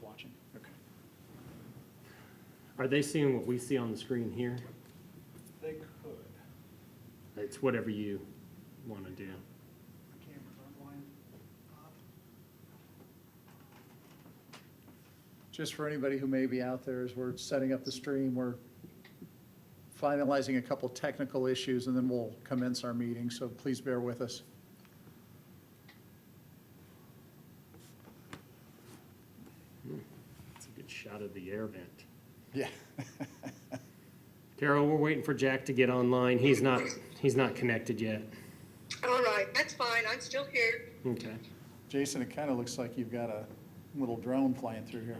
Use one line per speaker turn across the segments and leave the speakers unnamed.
watching. Okay.
Are they seeing what we see on the screen here?
They could.
It's whatever you want to do.
The cameras aren't lined up. Just for anybody who may be out there, as we're setting up the stream, we're finalizing a couple technical issues, and then we'll commence our meeting, so please bear with us.
It's a good shot of the air vent.
Yeah.
Carol, we're waiting for Jack to get online. He's not connected yet.
All right, that's fine. I'm still here.
Okay.
Jason, it kind of looks like you've got a little drone flying through here.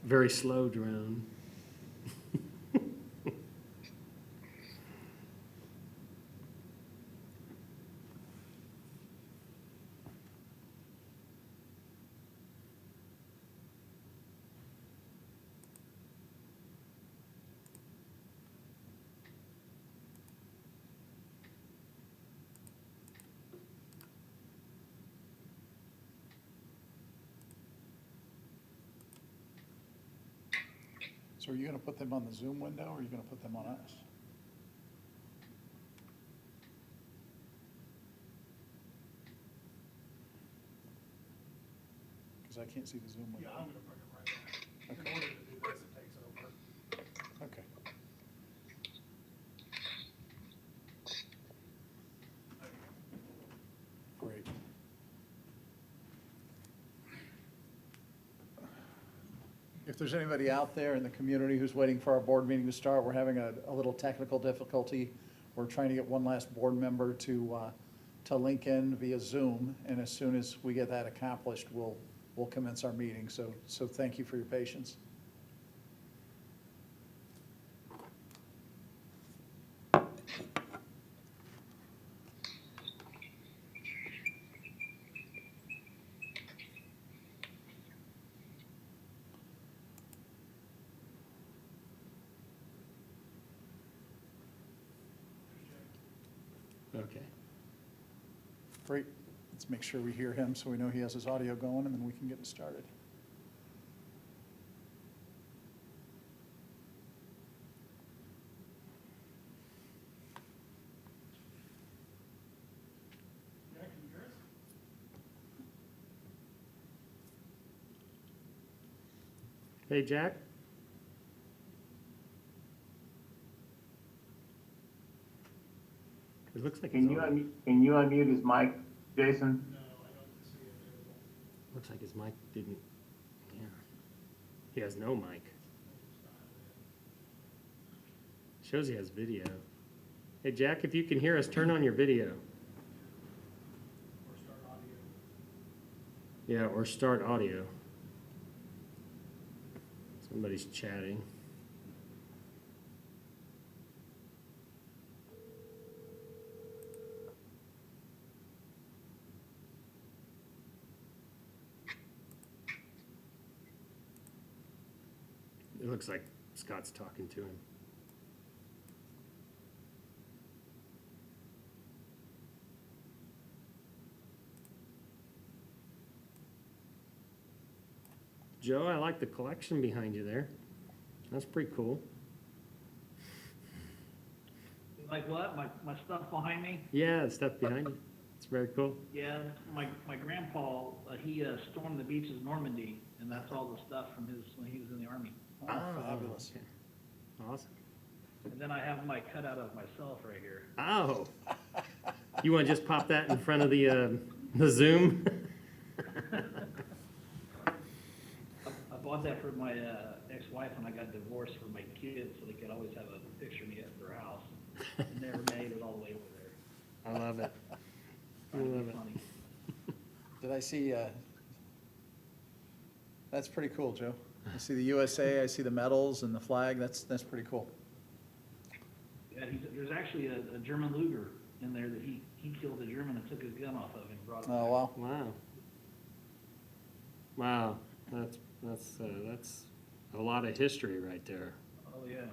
Very slow drone.
So are you going to put them on the Zoom window, or are you going to put them on us? Because I can't see the Zoom window.
Yeah, I'm gonna bring it right back.
Okay.
In order to do this, it takes over.
Okay. Great. If there's anybody out there in the community who's waiting for our board meeting to start, we're having a little technical difficulty. We're trying to get one last board member to link in via Zoom, and as soon as we get that accomplished, we'll commence our meeting. So thank you for your patience.
Okay.
Great. Let's make sure we hear him so we know he has his audio going, and then we can get it started.
Jack, can you hear us?
Hey, Jack? It looks like
Can
he's on.
you unmute his mic, Jason?
No, I don't see it available.
Looks like his mic didn't. Yeah. He has no mic. Shows he has video. Hey, Jack, if you can hear us, turn on your video.
Or start audio.
Yeah, or start audio. Somebody's chatting. It looks like Scott's talking to him. Joe, I like the collection behind you there. That's pretty cool.
Like what? My stuff behind me?
Yeah, the stuff behind you. It's very cool.
Yeah, my grandpa, he stormed the beaches of Normandy, and that's all the stuff from when he was in the Army.
Oh, fabulous.
Okay. Awesome.
And then I have my cutout of myself right here.
Oh. You want to just pop that in front of the Zoom?
I bought that for my ex-wife when I got divorced for my kids, so they could always have a picture of me at their house. And never made it all the way over there.
I love it. I
Trying to
love
be
it.
funny.
Did I see, that's pretty cool, Joe. I see the USA, I see the medals and the flag. That's pretty cool.
Yeah, there's actually a German Luger in there that he killed a German and took his gun off of and brought it
Oh,
back.
wow.
Wow. Wow. That's a lot of history right there.
Oh, yeah.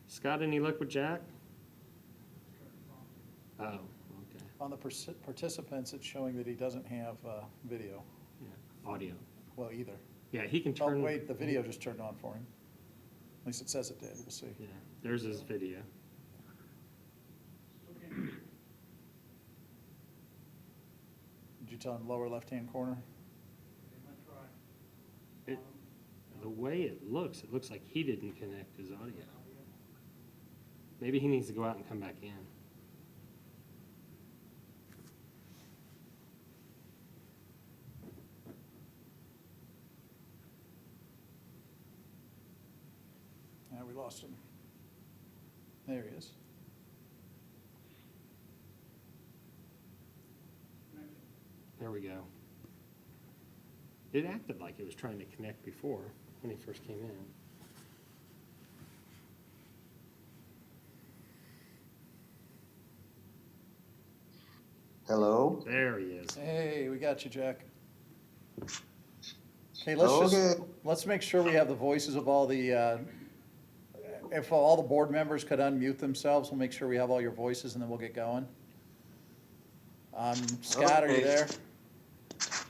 Scott, any luck with Jack? Oh, okay.
On the participants, it's showing that he doesn't have video,
Yeah, audio.
well, either.
Yeah, he can
Oh,
turn.
wait, the video just turned on for him. At least it says it did, we'll see.
Yeah, there's his video.
Still can't.
Did you tell him lower left-hand corner?
They might try.
It, the way it looks like he didn't connect his audio. Maybe he needs to go out and come back in.
Yeah, we lost him. There he is.
There we go. It acted like it was trying to connect before, when he first came in.
Hello?
There he is.
Hey, we got you, Jack. Okay, let's make sure we have the voices of all the, if all the board members could unmute themselves, we'll make sure we have all your voices and then we'll get going. Scott, are you
Okay.
there?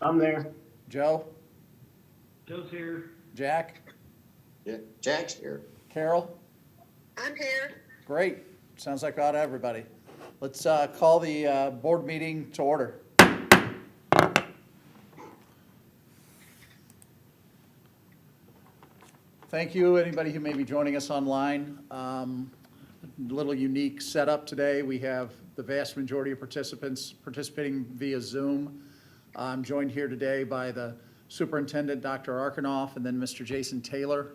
I'm there.
Joe?
Joe's here.
Jack?
Yeah, Jack's here.
Carol?
I'm here.
Great. Sounds like out everybody. Let's call the board meeting to order. Thank you, anybody who may be joining us online. Little unique setup today. We have the vast majority of participants participating via Zoom. I'm joined here today by the Superintendent, Dr. Arkanoff, and then Mr. Jason Taylor.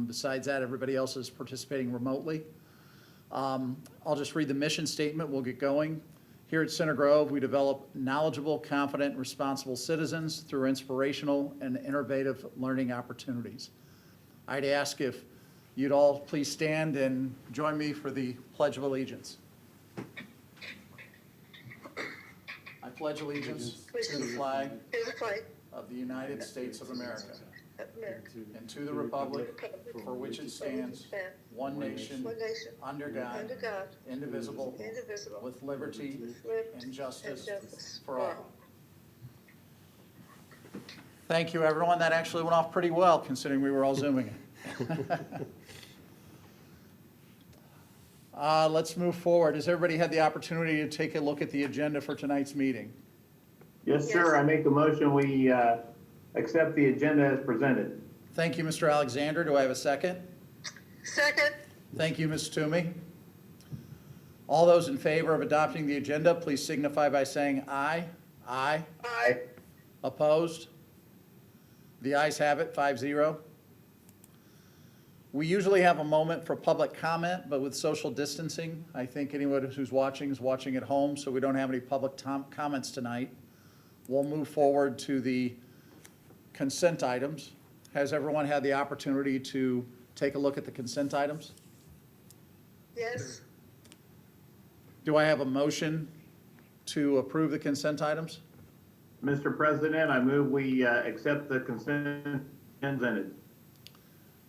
Besides that, everybody else is participating remotely. I'll just read the mission statement. We'll get going. Here at Center Grove, we develop knowledgeable, confident, responsible citizens through inspirational and innovative learning opportunities. I'd ask if you'd all please stand and join me for the Pledge of Allegiance. I pledge allegiance to the flag
To the flag
of the United States of America
of America.
and to the republic for which it stands, one nation,
One nation,
under God,
under God,
indivisible,
indivisible,
with liberty
with liberty
and justice
and justice
for all. Thank you, everyone. That actually went off pretty well, considering we were all Zooming. Let's move forward. Has everybody had the opportunity to take a look at the agenda for tonight's meeting?
Yes, sir. I make a motion, we accept the agenda as presented.
Thank you, Mr. Alexander. Do I have a second?
Second,
Thank you, Ms. Toomey. All those in favor of adopting the agenda, please signify by saying aye. Aye.
aye.
Opposed? The ayes have it, 5-0. We usually have a moment for public comment, but with social distancing, I think anyone who's watching is watching at home, so we don't have any public comments tonight. We'll move forward to the consent items. Has everyone had the opportunity to take a look at the consent items?
Yes,
Do I have a motion to approve the consent items?
Mr. President, I move we accept the consent presented.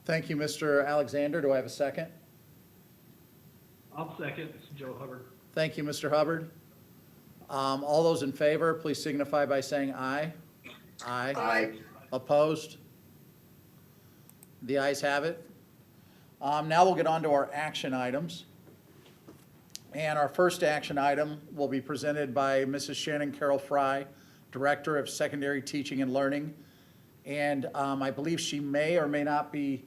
Thank you, Mr. Alexander. Do I have a second?
I'll second. It's Joe Hubbard.
Thank you, Mr. Hubbard. All those in favor, please signify by saying aye. Aye.
aye.
Opposed? The ayes have it. Now we'll get on to our action items. And our first action item will be presented by Mrs. Shannon Carroll Fry, Director of Secondary Teaching and Learning. And I believe she may or may not be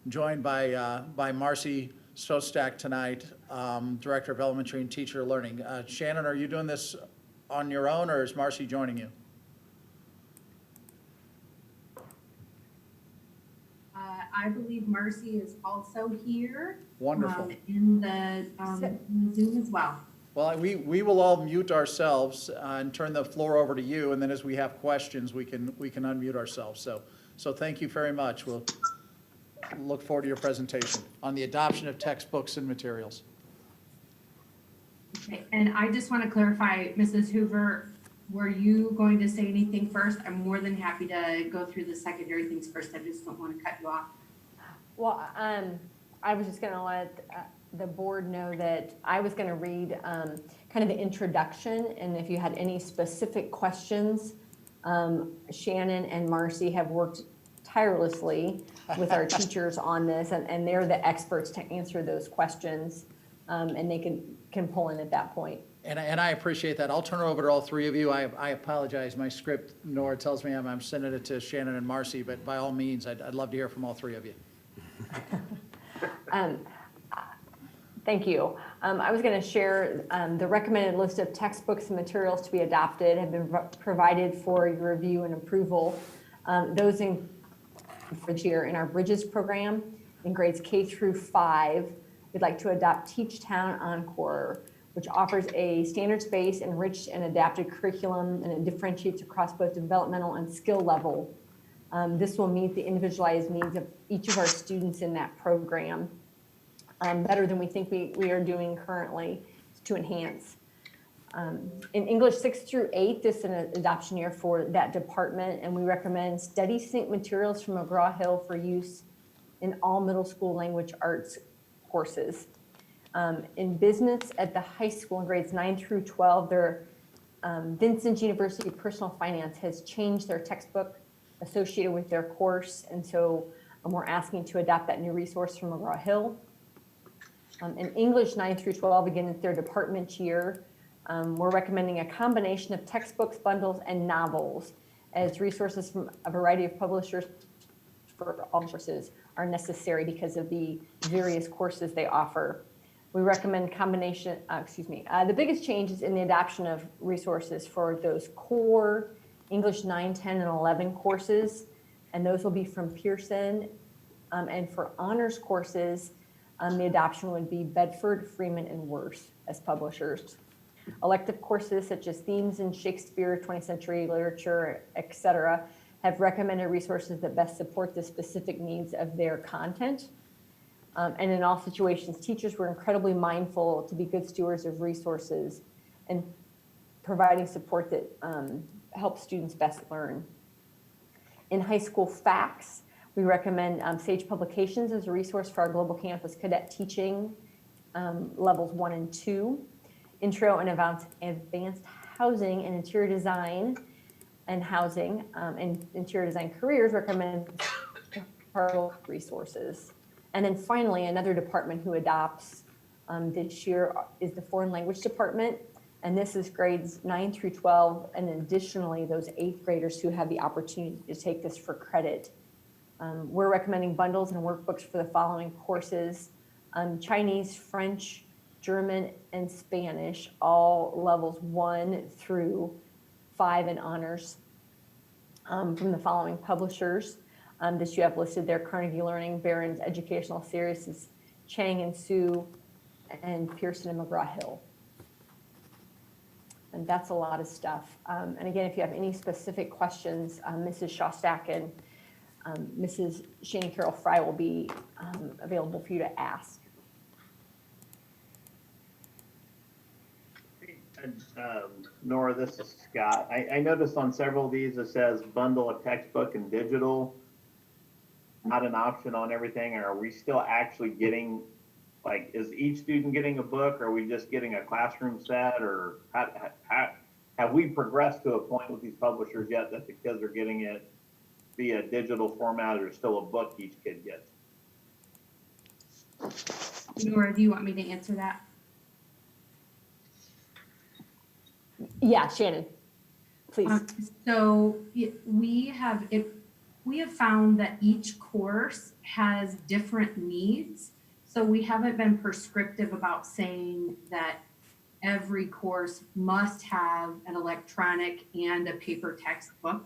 joined by Marcy Sostak tonight, Director of Elementary and Teacher Learning. Shannon, are you doing this on your own, or is Marcy joining you?
I believe Marcy is also here.
Wonderful.
In the Zoom as well.
Well, we will all mute ourselves and turn the floor over to you, and then as we have questions, we can unmute ourselves. So thank you very much. We'll look forward to your presentation on the adoption of textbooks and materials.
Okay, and I just want to clarify, Mrs. Hoover, were you going to say anything first? I'm more than happy to go through the secondary things first. I just don't want to cut you off.
Well, I was just gonna let the board know that I was going to read kind of the introduction, and if you had any specific questions, Shannon and Marcy have worked tirelessly with our teachers on this, and they're the experts to answer those questions, and they can pull in at that point.
And I appreciate that. I'll turn it over to all three of you. I apologize, my script, Nora tells me I'm sending it to Shannon and Marcy, but by all means, I'd love to hear from all three of you.
Thank you. I was going to share the recommended list of textbooks and materials to be adopted have been provided for your review and approval. Those in for this year in our Bridges program in grades K through 5, we'd like to adopt Teach Town Encore, which offers a standards-based, enriched, and adapted curriculum, and it differentiates across both developmental and skill level. This will meet the individualized needs of each of our students in that program better than we think we are doing currently to enhance. In English 6 through 8, this is an adoption year for that department, and we recommend study sync materials from McGraw-Hill for use in all middle school language arts courses. In business at the high school in grades 9 through 12, Vincent University Personal Finance has changed their textbook associated with their course, and so we're asking to adopt that new resource from McGraw-Hill. In English 9 through 12, again, it's their department year. We're recommending a combination of textbooks, bundles, and novels as resources from a variety of publishers for all courses are necessary because of the various courses they offer. We recommend combination, the biggest change is in the adoption of resources for those core English 9, 10, and 11 courses, and those will be from Pearson. And for honors courses, the adoption would be Bedford, Freeman, and Worth as publishers. Elective courses such as themes in Shakespeare, 20th century literature, etc., have recommended resources that best support the specific needs of their content. And in all situations, teachers were incredibly mindful to be good stewards of resources and providing support that helps students best learn. In high school facts, we recommend Sage Publications as a resource for our Global Campus Cadet teaching levels 1 and 2. Intro and Advanced Housing and Interior Design and Housing and Interior Design Careers recommend resources. And then finally, another department who adopts this year is the Foreign Language Department. And this is grades 9 through 12, and additionally, those 8th graders who have the opportunity to take this for credit. We're recommending bundles and workbooks for the following courses: Chinese, French, German, and Spanish, all levels 1 through 5 in honors, from the following publishers. That you have listed there: Carnegie Learning, Barron's Educational Series, Chang and Sue, and Pearson and McGraw-Hill. And that's a lot of stuff. And again, if you have any specific questions, Mrs. Shostak and Mrs. Shannon Carroll Fry will be available for you to ask.
Nora, this is Scott. I noticed on several of these it says bundle a textbook and digital. Not an option on everything, or are we still actually getting, like, is each student getting a book, or are we just getting a classroom set, or how have we progressed to a point with these publishers yet that the kids are getting it via digital format, or still a book each kid gets?
Nora, do you want me to answer that?
Yeah, Shannon, please.
So we have found that each course has different needs. So we haven't been prescriptive about saying that every course must have an electronic and a paper textbook.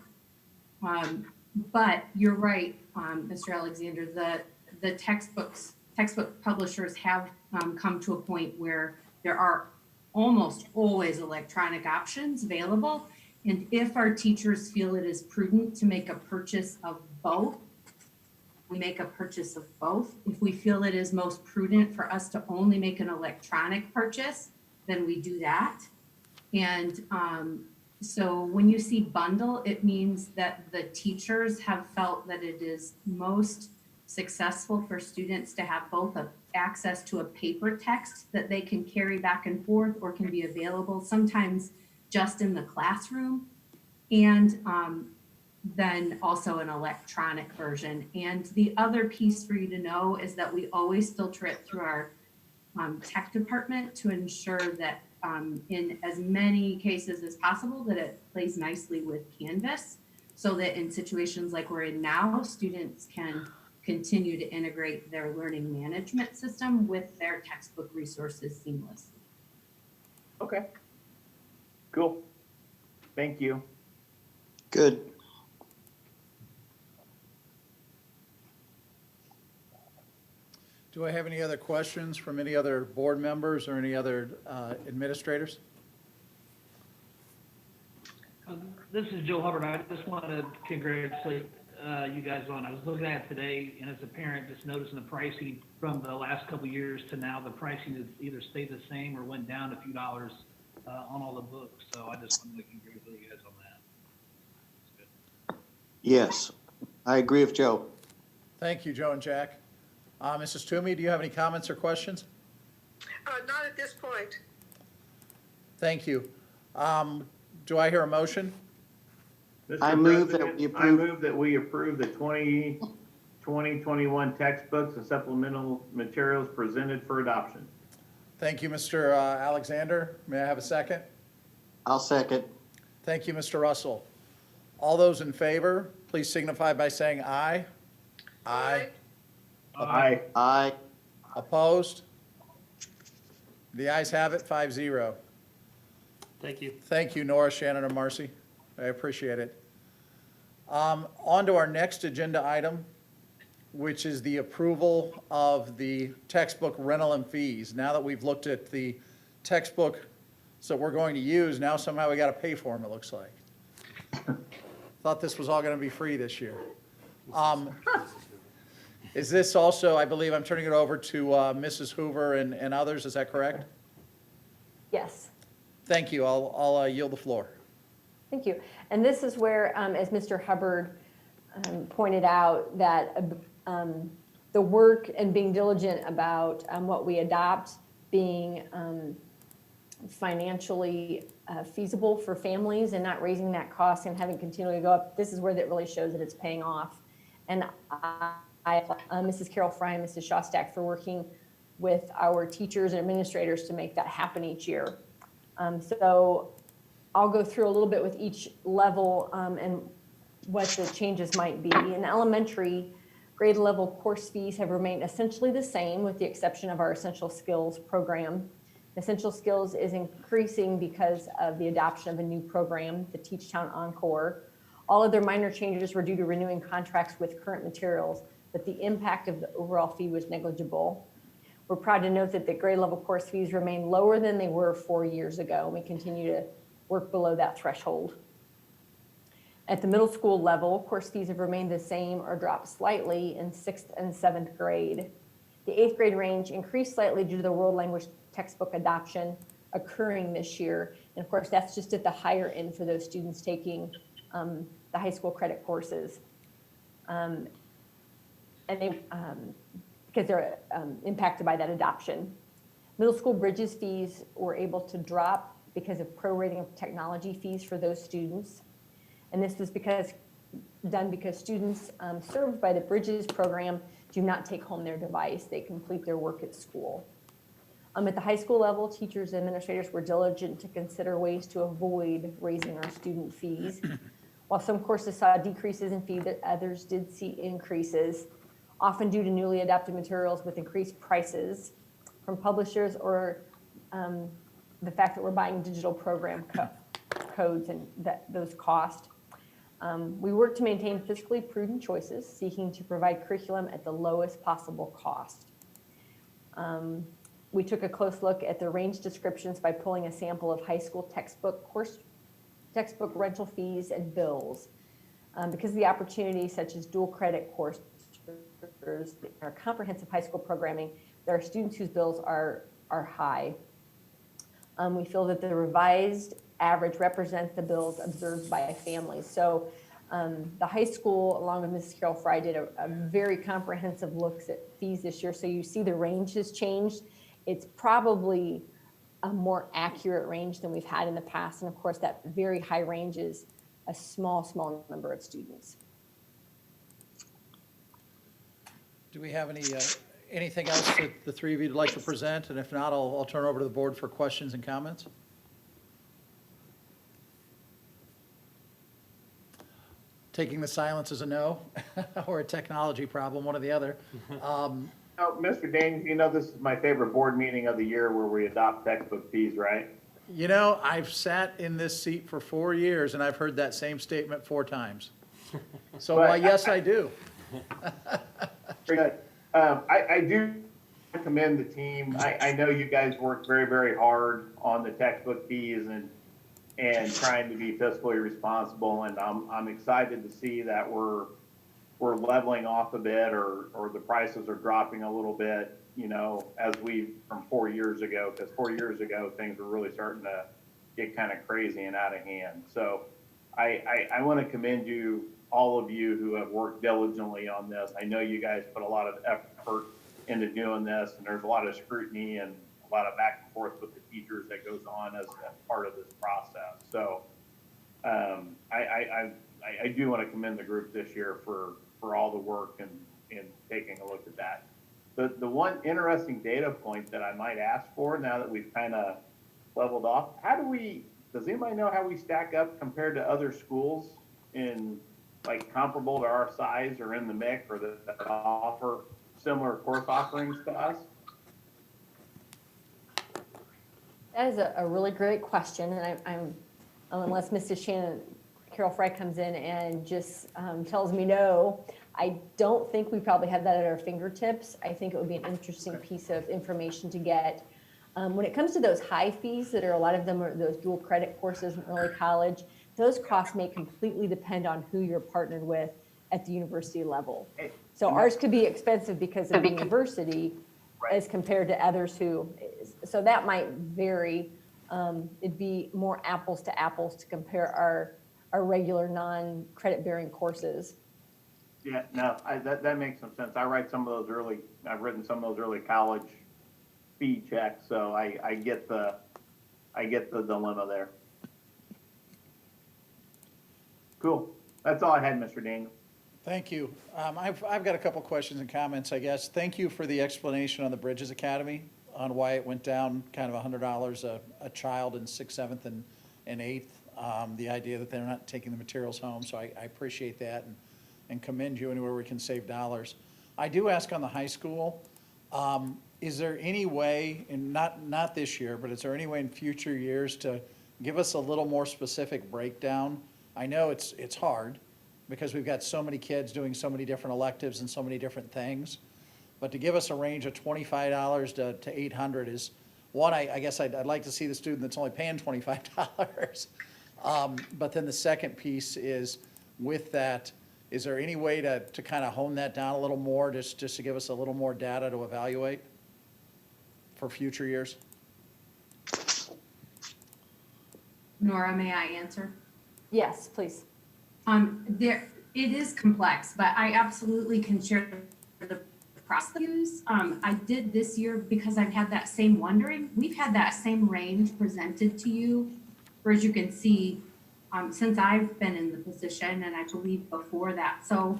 But you're right, Mr. Alexander, the textbook publishers have come to a point where there are almost always electronic options available. And if our teachers feel it is prudent to make a purchase of both, we make a purchase of both. If we feel it is most prudent for us to only make an electronic purchase, then we do that. And so when you see bundle, it means that the teachers have felt that it is most successful for students to have both access to a paper text that they can carry back and forth or can be available sometimes just in the classroom, and then also an electronic version. And the other piece for you to know is that we always filter it through our tech department to ensure that in as many cases as possible that it plays nicely with Canvas, so that in situations like we're in now, students can continue to integrate their learning management system with their textbook resources seamlessly.
Okay. Cool. Thank you.
Good.
Do I have any other questions from any other board members or any other administrators?
This is Joe Hubbard. I just wanted to congratulate you guys on, I was looking at it today, and as a parent, just noticing the pricing from the last couple of years to now, the pricing has either stayed the same or went down a few dollars on all the books. So I just wanted to congratulate you guys on that. It's good.
Yes, I agree with Joe.
Thank you, Joe and Jack. Mrs. Toomey, do you have any comments or questions?
Not at this point.
Thank you. Do I hear a motion?
Mr.
I move that
President,
we
I
approve-
move that we approve the 2020-21 textbooks and supplemental materials presented for adoption.
Thank you, Mr. Alexander. May I have a second?
I'll second.
Thank you, Mr. Russell. All those in favor, please signify by saying aye. Aye.
Aye.
Aye.
Opposed? The ayes have it, 5-0.
Thank you.
Thank you, Nora, Shannon, and Marcy. I appreciate it. On to our next agenda item, which is the approval of the textbook rental and fees. Now that we've looked at the textbook that we're going to use, now somehow we got to pay for them, it looks like. Thought this was all going to be free this year. Is this also, I believe I'm turning it over to Mrs. Hoover and others, is that correct?
Yes.
Thank you. I'll yield the floor.
Thank you. And this is where, as Mr. Hubbard pointed out, that the work and being diligent about what we adopt being financially feasible for families and not raising that cost and having continually go up, this is where that really shows that it's paying off. And I Mrs. Carol Fry and Mrs. Shostak for working with our teachers and administrators to make that happen each year. So I'll go through a little bit with each level and what the changes might be. In elementary, grade level course fees have remained essentially the same with the exception of our Essential Skills program. Essential Skills is increasing because of the adoption of a new program, the Teach Town Encore. All other minor changes were due to renewing contracts with current materials, but the impact of the overall fee was negligible. We're proud to note that the grade level course fees remain lower than they were 4 years ago. We continue to work below that threshold. At the middle school level, course fees have remained the same or dropped slightly in 6th and 7th grade. The 8th grade range increased slightly due to the world language textbook adoption occurring this year. And of course, that's just at the higher end for those students taking the high school credit courses. And they, because they're impacted by that adoption. Middle school bridges fees were able to drop because of prorating of technology fees for those students. And this was done because students served by the Bridges program do not take home their device. They complete their work at school. At the high school level, teachers and administrators were diligent to consider ways to avoid raising our student fees. While some courses saw decreases in fee, others did see increases, often due to newly adopted materials with increased prices from publishers or the fact that we're buying digital program codes and those costs. We work to maintain fiscally prudent choices, seeking to provide curriculum at the lowest possible cost. We took a close look at the range descriptions by pulling a sample of high school textbook rental fees and bills. Because of the opportunities such as dual credit courses, our comprehensive high school programming, there are students whose bills are high. We feel that the revised average represents the bills observed by families. So The high school, along with Mrs. Carol Fry, did a very comprehensive looks at fees this year. So you see the range has changed. It's probably a more accurate range than we've had in the past. And of course, that very high range is a small number of students.
Do we have anything else that the three of you would like to present? And if not, I'll turn over to the board for questions and comments. Taking the silence as a no, or a technology problem, one or the other.
Oh, Mr. Daniels, you know this is my favorite board meeting of the year where we adopt textbook fees, right?
You know, I've sat in this seat for 4 years, and I've heard that same statement 4 times. So why, yes, I do.
Very good. I do commend the team. I know you guys worked very, very hard on the textbook fees and trying to be fiscally responsible. And I'm excited to see that we're leveling off a bit, or the prices are dropping a little bit, you know, from 4 years ago, because 4 years ago, things were really starting to get kind of crazy and out of hand. So I want to commend you, all of you who have worked diligently on this. I know you guys put a lot of effort into doing this, and there's a lot of scrutiny and a lot of back and forth with the teachers that goes on as part of this process. So I do want to commend the group this year for all the work and taking a look at that. The one interesting data point that I might ask for now that we've kind of leveled off, does anybody know how we stack up compared to other schools in like comparable to our size or in the mix, or that offer similar course offerings to us?
That is a really great question, and I'm unless Mrs. Carol Fry comes in and just tells me no, I don't think we probably have that at our fingertips. I think it would be an interesting piece of information to get. When it comes to those high fees that are, a lot of them are those dual credit courses in early college, those costs may completely depend on who you're partnered with at the university level. So ours could be expensive because of the university as compared to others so that might vary. It'd be more apples to apples to compare our regular non-credit bearing courses.
Yeah, no, that makes some sense. I've written some of those early college fee checks, so I get the dilemma there. Cool. That's all I had, Mr. Daniel.
Thank you. I've got a couple questions and comments, I guess. Thank you for the explanation on the Bridges Academy, on why it went down kind of $100 a child in 6th, 7th, and 8th. The idea that they're not taking the materials home, so I appreciate that and commend you anywhere we can save dollars. I do ask on the high school, is there any way, and not this year, but is there any way in future years to give us a little more specific breakdown? I know it's hard because we've got so many kids doing so many different electives and so many different things, but to give us a range of $25 to $800 is one. I guess I'd like to see the student that's only paying $25. But then the second piece is, with that, is there any way to kind of hone that down a little more, just to give us a little more data to evaluate for future years?
Nora, may I answer?
Yes, please.
It is complex, but I absolutely can share the process. I did this year because I've had that same wondering. We've had that same range presented to you, or as you can see, since I've been in the position, and I believe before that. So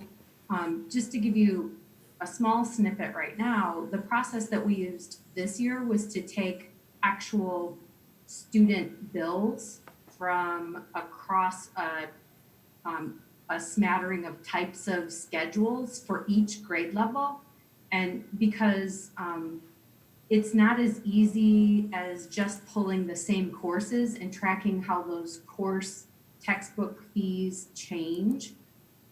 just to give you a small snippet right now, the process that we used this year was to take actual student bills from across a smattering of types of schedules for each grade level. And because it's not as easy as just pulling the same courses and tracking how those course textbook fees change.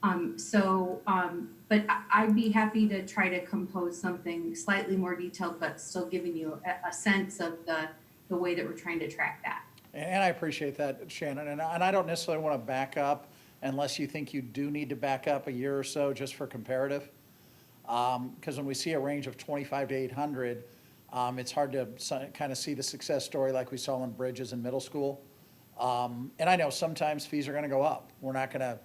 But I'd be happy to try to compose something slightly more detailed, but still giving you a sense of the way that we're trying to track that.
And I appreciate that, Shannon. And I don't necessarily want to back up unless you think you do need to back up a year or so just for comparative. Because when we see a range of 25 to 800, it's hard to kind of see the success story like we saw in Bridges in middle school. And I know sometimes fees are going to go up. We're not going to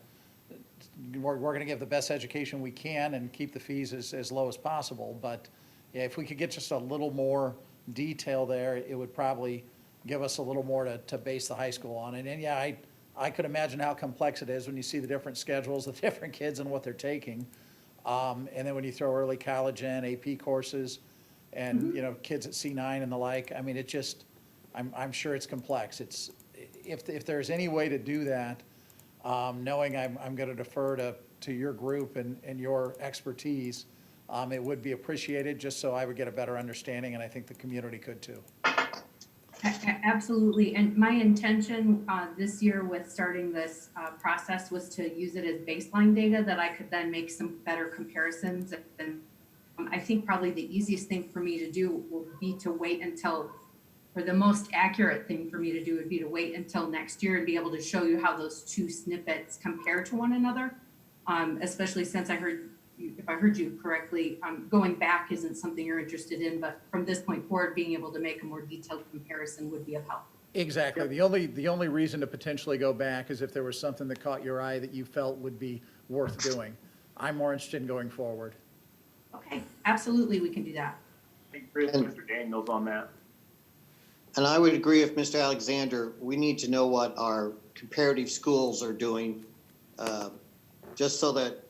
we're going to give the best education we can and keep the fees as low as possible. But yeah, if we could get just a little more detail there, it would probably give us a little more to base the high school on. And yeah, I could imagine how complex it is when you see the different schedules, the different kids and what they're taking. And then when you throw early college in, AP courses, and, kids at C9 and the like, I mean, it just, I'm sure it's complex. It's, if there's any way to do that, knowing I'm going to defer to your group and your expertise, it would be appreciated, just so I would get a better understanding, and I think the community could too.
Absolutely, and my intention this year with starting this process was to use it as baseline data that I could then make some better comparisons. And I think probably the easiest thing for me to do will be to wait until, or the most accurate thing for me to do would be to wait until next year and be able to show you how those two snippets compare to one another. Especially since if I heard you correctly, going back isn't something you're interested in, but from this point forward, being able to make a more detailed comparison would be of help.
Exactly. The only reason to potentially go back is if there was something that caught your eye that you felt would be worth doing. I'm more interested in going forward.
Okay, absolutely, we can do that.
I agree with Mr. Daniels on that.
And I would agree with Mr. Alexander. We need to know what our comparative schools are doing, just so that,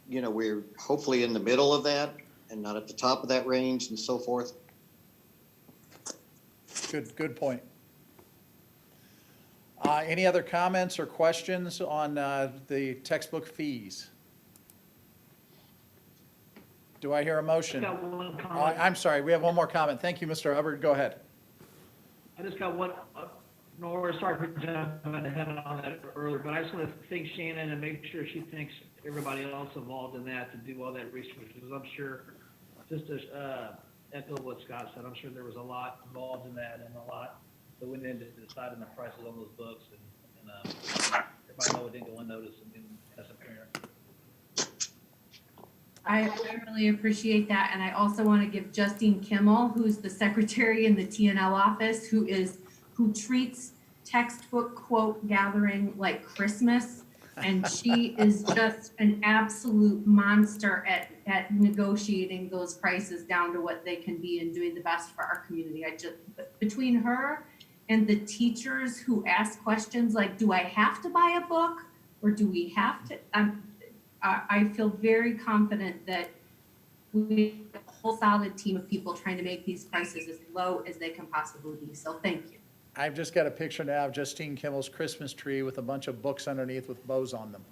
we're hopefully in the middle of that and not at the top of that range and so forth.
Good point. Any other comments or questions on the textbook fees? Do I hear a motion?
Got one comment.
I'm sorry, we have one more comment. Thank you, Mr. Hubbard. Go ahead.
I just got one, Nora, sorry for jumping ahead on that earlier, but I just want to thank Shannon and make sure she thanks everybody else involved in that to do all that research, because I'm sure, just to echo what Scott said, I'm sure there was a lot involved in that and a lot that went into deciding the prices on those books, and if I know it didn't go unnoticed as a parent.
I really appreciate that, and I also want to give Justine Kimmel, who's the secretary in the TNL office, who treats textbook quote gathering like Christmas, and she is just an absolute monster at negotiating those prices down to what they can be and doing the best for our community. Between her and the teachers who ask questions like, "Do I have to buy a book, or do we have to?" I feel very confident that we have a whole solid team of people trying to make these prices as low as they can possibly be. So thank you.
I've just got a picture now of Justine Kimmel's Christmas tree with a bunch of books underneath with bows on them.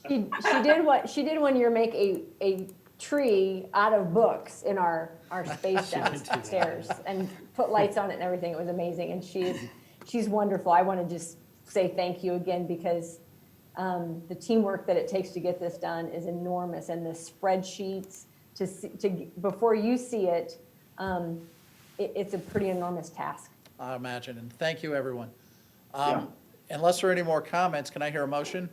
She did one year make a tree out of books in our space downstairs and put lights on it and everything. It was amazing, and she's wonderful. I want to just say thank you again, because the teamwork that it takes to get this done is enormous, and the spreadsheets before you see it, it's a pretty enormous task.
I imagine, and thank you, everyone.
Yeah.
Unless there are any more comments, can I hear a motion?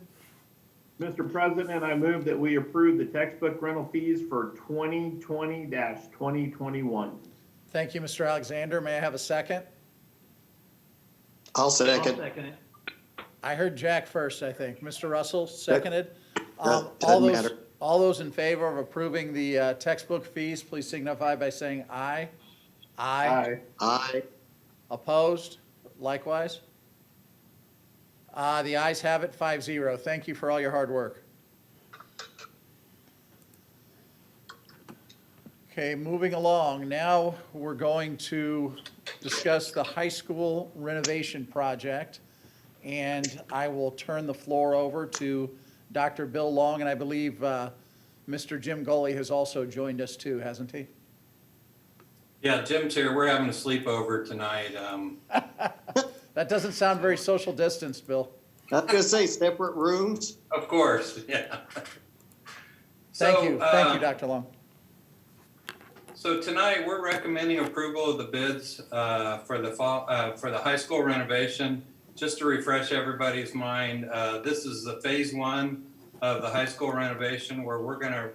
Mr. President, I move that we approve the textbook rental fees for 2020-2021.
Thank you, Mr. Alexander. May I have a second?
I'll
I'll
second.
second it.
I heard Jack first, I think. Mr. Russell, seconded.
Doesn't matter.
All those in favor of approving the textbook fees, please signify by saying aye.
Aye.
Aye.
Opposed? Likewise? The ayes have it, 5-0. Thank you for all your hard work. Okay, moving along. Now we're going to discuss the high school renovation project. And I will turn the floor over to Dr. Bill Long, and I believe Mr. Jim Goley has also joined us too, hasn't he?
Yeah, Jim's here. We're having a sleepover tonight.
That doesn't sound very social distanced, Bill.
I was gonna say separate rooms.
Of course, yeah.
Thank you, Dr. Long.
So tonight, we're recommending approval of the bids for the high school renovation. Just to refresh everybody's mind, this is the phase one of the high school renovation, where we're going to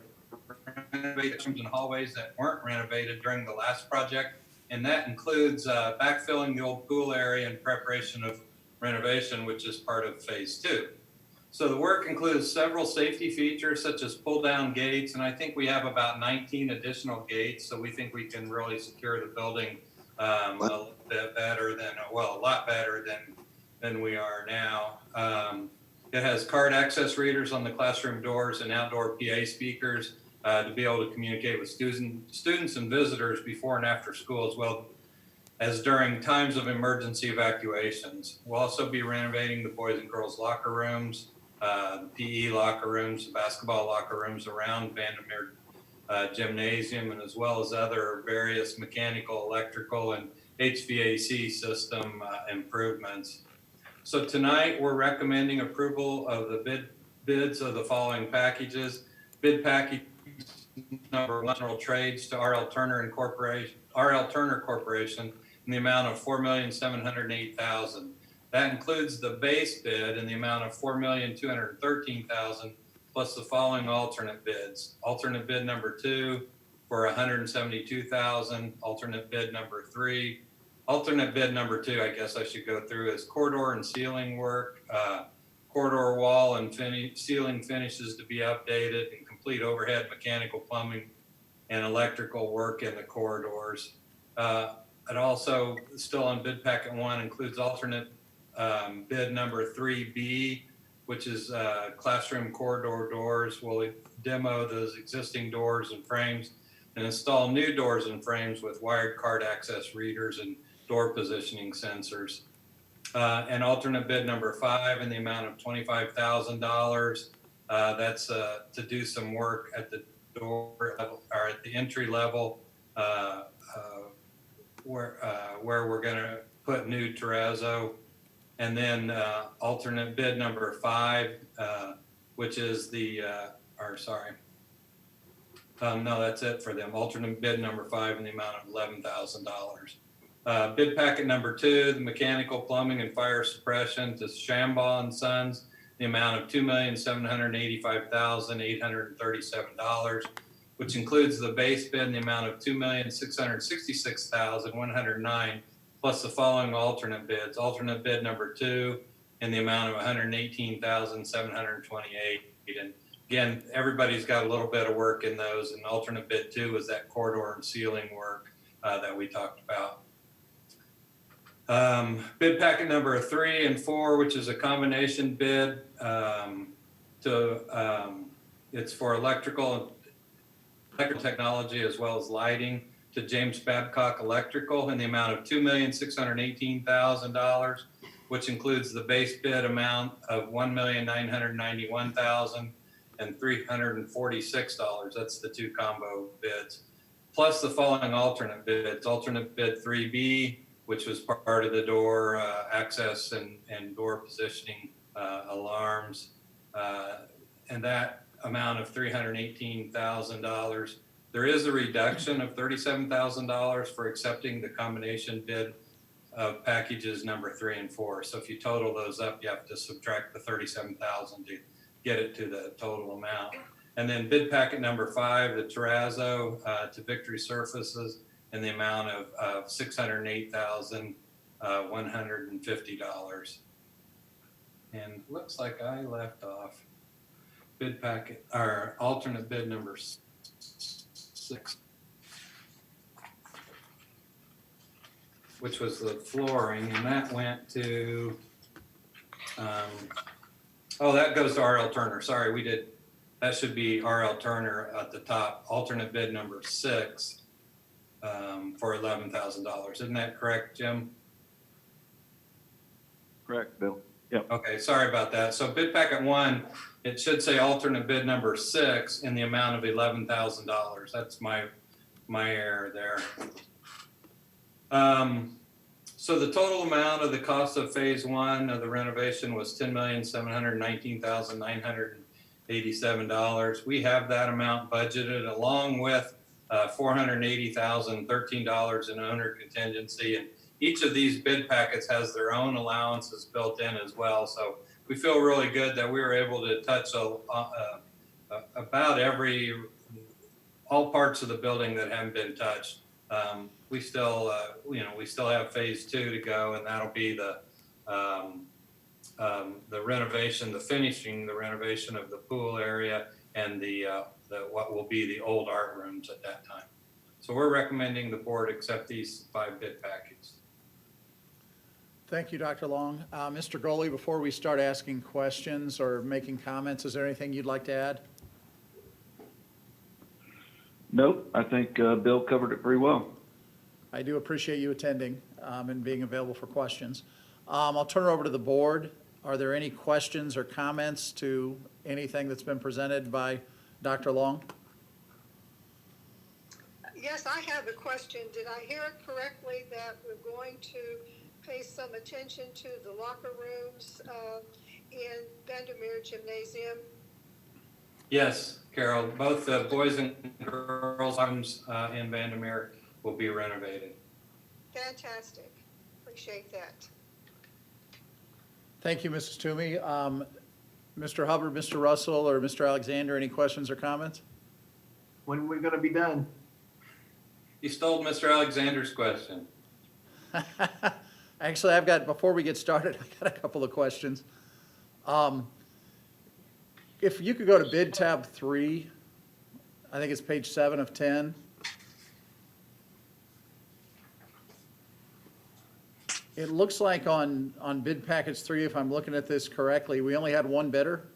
renovate rooms and hallways that weren't renovated during the last project. And that includes backfilling the old pool area in preparation of renovation, which is part of phase two. So the work includes several safety features such as pull-down gates, and I think we have about 19 additional gates. So we think we can really secure the building a little bit better than, well, a lot better than we are now. It has card access readers on the classroom doors and outdoor PA speakers to be able to communicate with students and visitors before and after school, as well as during times of emergency evacuations. We'll also be renovating the boys and girls locker rooms, the PE locker rooms, the basketball locker rooms around Vandermeer Gymnasium, and as well as other various mechanical, electrical, and HVAC system improvements. So tonight, we're recommending approval of the bids of the following packages. Bid package number 1, general trades to RL Turner Corporation in the amount of $4,708,000. That includes the base bid in the amount of $4,213,000 plus the following alternate bids. Alternate bid number 2 for $172,000. Alternate bid number 3. Alternate bid number 2, I guess I should go through, is corridor and ceiling work, corridor wall and ceiling finishes to be updated, and complete overhead mechanical, plumbing, and electrical work in the corridors. It also, still on bid packet 1, includes alternate bid number 3B, which is classroom corridor doors. We'll demo those existing doors and frames and install new doors and frames with wired card access readers and door positioning sensors. And alternate bid number 5 in the amount of $25,000. That's to do some work at the door level, or at the entry level, where we're going to put new terrazzo. And then alternate bid number 5, which is the, no, that's it for them. Alternate bid number 5 in the amount of $11,000. Bid packet number 2, the mechanical, plumbing, and fire suppression to Shambaugh and Sons, the amount of $2,785,837, which includes the base bid in the amount of $2,666,109, plus the following alternate bids. Alternate bid number 2 in the amount of $118,728. And again, everybody's got a little bit of work in those. And alternate bid 2 is that corridor and ceiling work that we talked about. Bid packet number 3 and 4, which is a combination bid it's for electrical technology as well as lighting to James Babcock Electrical in the amount of $2,618,000, which includes the base bid amount of $1,991,000 and $346. That's the 2 combo bids, plus the following alternate bids. Alternate bid 3B, which was part of the door access and door positioning alarms, and that amount of $318,000. There is a reduction of $37,000 for accepting the combination bid of packages number 3 and 4. So if you total those up, you have to subtract the $37,000 to get it to the total amount. And then bid packet number 5, the terrazzo to Victory Surfaces in the amount of $608,150. And looks like I left off bid packet, or alternate bid number 6, which was the flooring, and that went to, that goes to RL Turner. Sorry, that should be RL Turner at the top. Alternate bid number 6 for $11,000. Isn't that correct, Jim?
Correct, Bill. Yep.
Okay, sorry about that. So bid packet 1, it should say alternate bid number 6 in the amount of $11,000. That's my error there. So the total amount of the cost of phase 1 of the renovation was $10,719,987. We have that amount budgeted along with $480,013 in owner contingency, and each of these bid packets has their own allowances built in as well. So we feel really good that we were able to touch about all parts of the building that haven't been touched. We still have phase 2 to go, and that'll be the the renovation, finishing the renovation of the pool area and what will be the old art rooms at that time. So we're recommending the board accept these 5 bid packages.
Thank you, Dr. Long. Mr. Goley, before we start asking questions or making comments, is there anything you'd like to add?
Nope, I think Bill covered it pretty well.
I do appreciate you attending and being available for questions. I'll turn it over to the board. Are there any questions or comments to anything that's been presented by Dr. Long?
Yes, I have a question. Did I hear it correctly that we're going to pay some attention to the locker rooms in Vandermeer Gymnasium?
Yes, Carol, both the boys and girls rooms in Vandermeer will be renovated.
Fantastic. Appreciate that.
Thank you, Mrs. Toomey. Mr. Hubbard, Mr. Russell, or Mr. Alexander, any questions or comments?
When are we gonna be done?
You stole Mr. Alexander's question.
Actually, before we get started, I got a couple of questions. If you could go to bid tab 3, I think it's page 7 of 10. It looks like on bid package 3, if I'm looking at this correctly, we only had one bidder.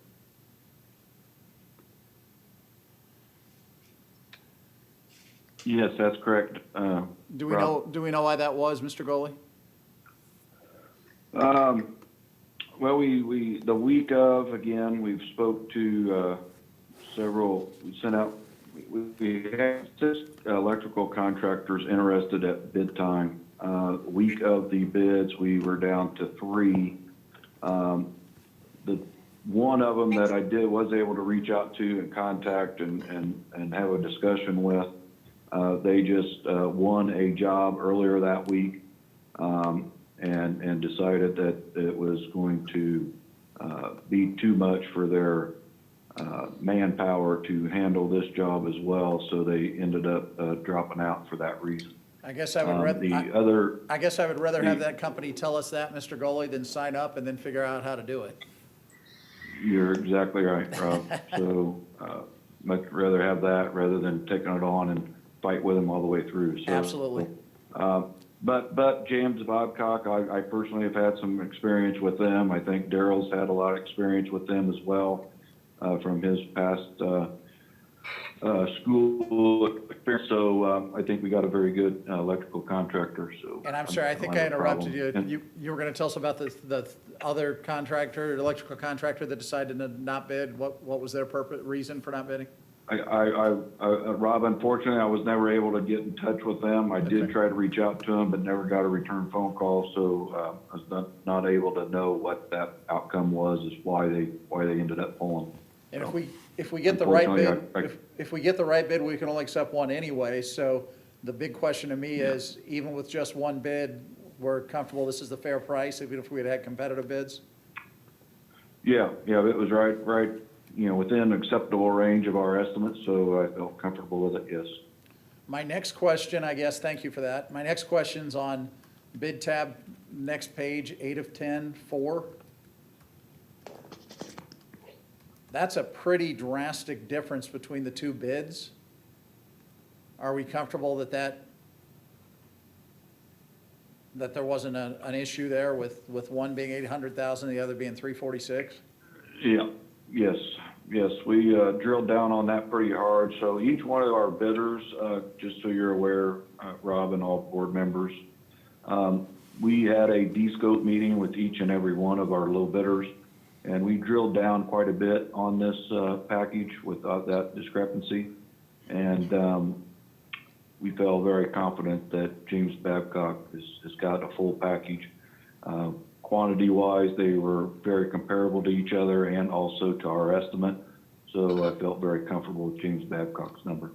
Yes, that's correct.
Do we
Rob.
know why that was, Mr. Goley?
Well, we the week of, again, we've spoke to several, we sent out, we had 6 electrical contractors interested at bid time. Week of the bids, we were down to 3. The one of them that I was able to reach out to and contact and have a discussion with, they just won a job earlier that week and decided that it was going to be too much for their manpower to handle this job as well, so they ended up dropping out for that reason.
I guess I would rather have that company tell us that, Mr. Goley, than sign up and then figure out how to do it.
You're exactly right, Rob. So much rather have that rather than taking it on and fight with them all the way through. So,
Absolutely.
But James Babcock, I personally have had some experience with them. I think Daryl's had a lot of experience with them as well from his past school experience. So I think we got a very good electrical contractor. So.
And I'm sorry, I think I interrupted you. You were going to tell us about the other contractor, electrical contractor that decided to not bid. What was their reason for not bidding?
Rob, unfortunately, I was never able to get in touch with them. I did try to reach out to them, but never got a return phone call. So I was not able to know what that outcome was, is why they ended up pulling.
And if we get the right bid, if we get the right bid, we can only accept one anyway. So the big question to me is, even with just one bid, we're comfortable this is the fair price, even if we had competitive bids?
Yeah, it was right, within acceptable range of our estimates, so I felt comfortable with it, yes.
My next question, I guess, thank you for that. My next question's on bid tab, next page, 8 of 10, 4. That's a pretty drastic difference between the two bids. Are we comfortable that there wasn't an issue there with one being 800,000, the other being 346?
Yeah, yes, we drilled down on that pretty hard. So each one of our bidders, just so you're aware, Rob and all board members, we had a de-scope meeting with each and every one of our low bidders, and we drilled down quite a bit on this package without that discrepancy. And we felt very confident that James Babcock has got a full package. Quantity-wise, they were very comparable to each other and also to our estimate. So I felt very comfortable with James Babcock's number.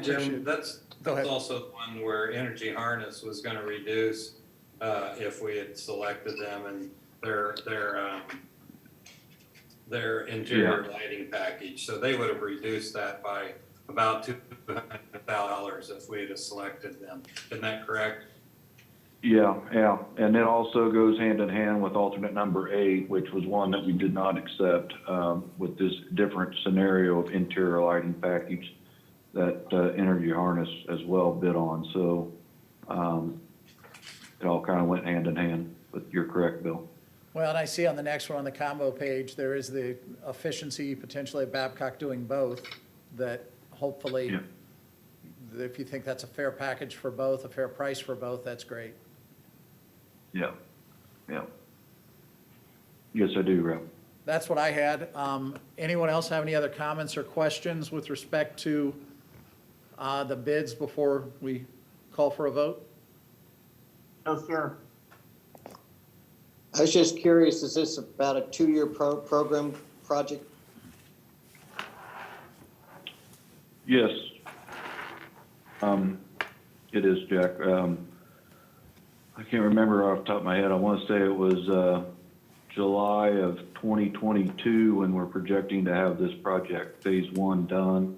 Jim, that's also the one where Energy Harness was going to reduce if we had selected them and their interior lighting package. So they would have reduced that by about $200,000 if we had selected them. Isn't that correct?
Yeah, and it also goes hand in hand with alternate number 8, which was one that we did not accept, with this different scenario of interior lighting package that Energy Harness as well bid on. So it all kind of went hand in hand, but you're correct, Bill.
Well, and I see on the next one on the combo page, there is the efficiency potentially of Babcock doing both, that hopefully,
Yeah.
if you think that's a fair package for both, a fair price for both, that's great.
Yeah. Yes, I do, Rob.
That's what I had. Anyone else have any other comments or questions with respect to the bids before we call for a vote?
No, sir.
I was just curious, is this about a 2-year program project?
Yes. It is, Jack. I can't remember off the top of my head. I want to say it was July of 2022 when we're projecting to have this project, phase 1, done.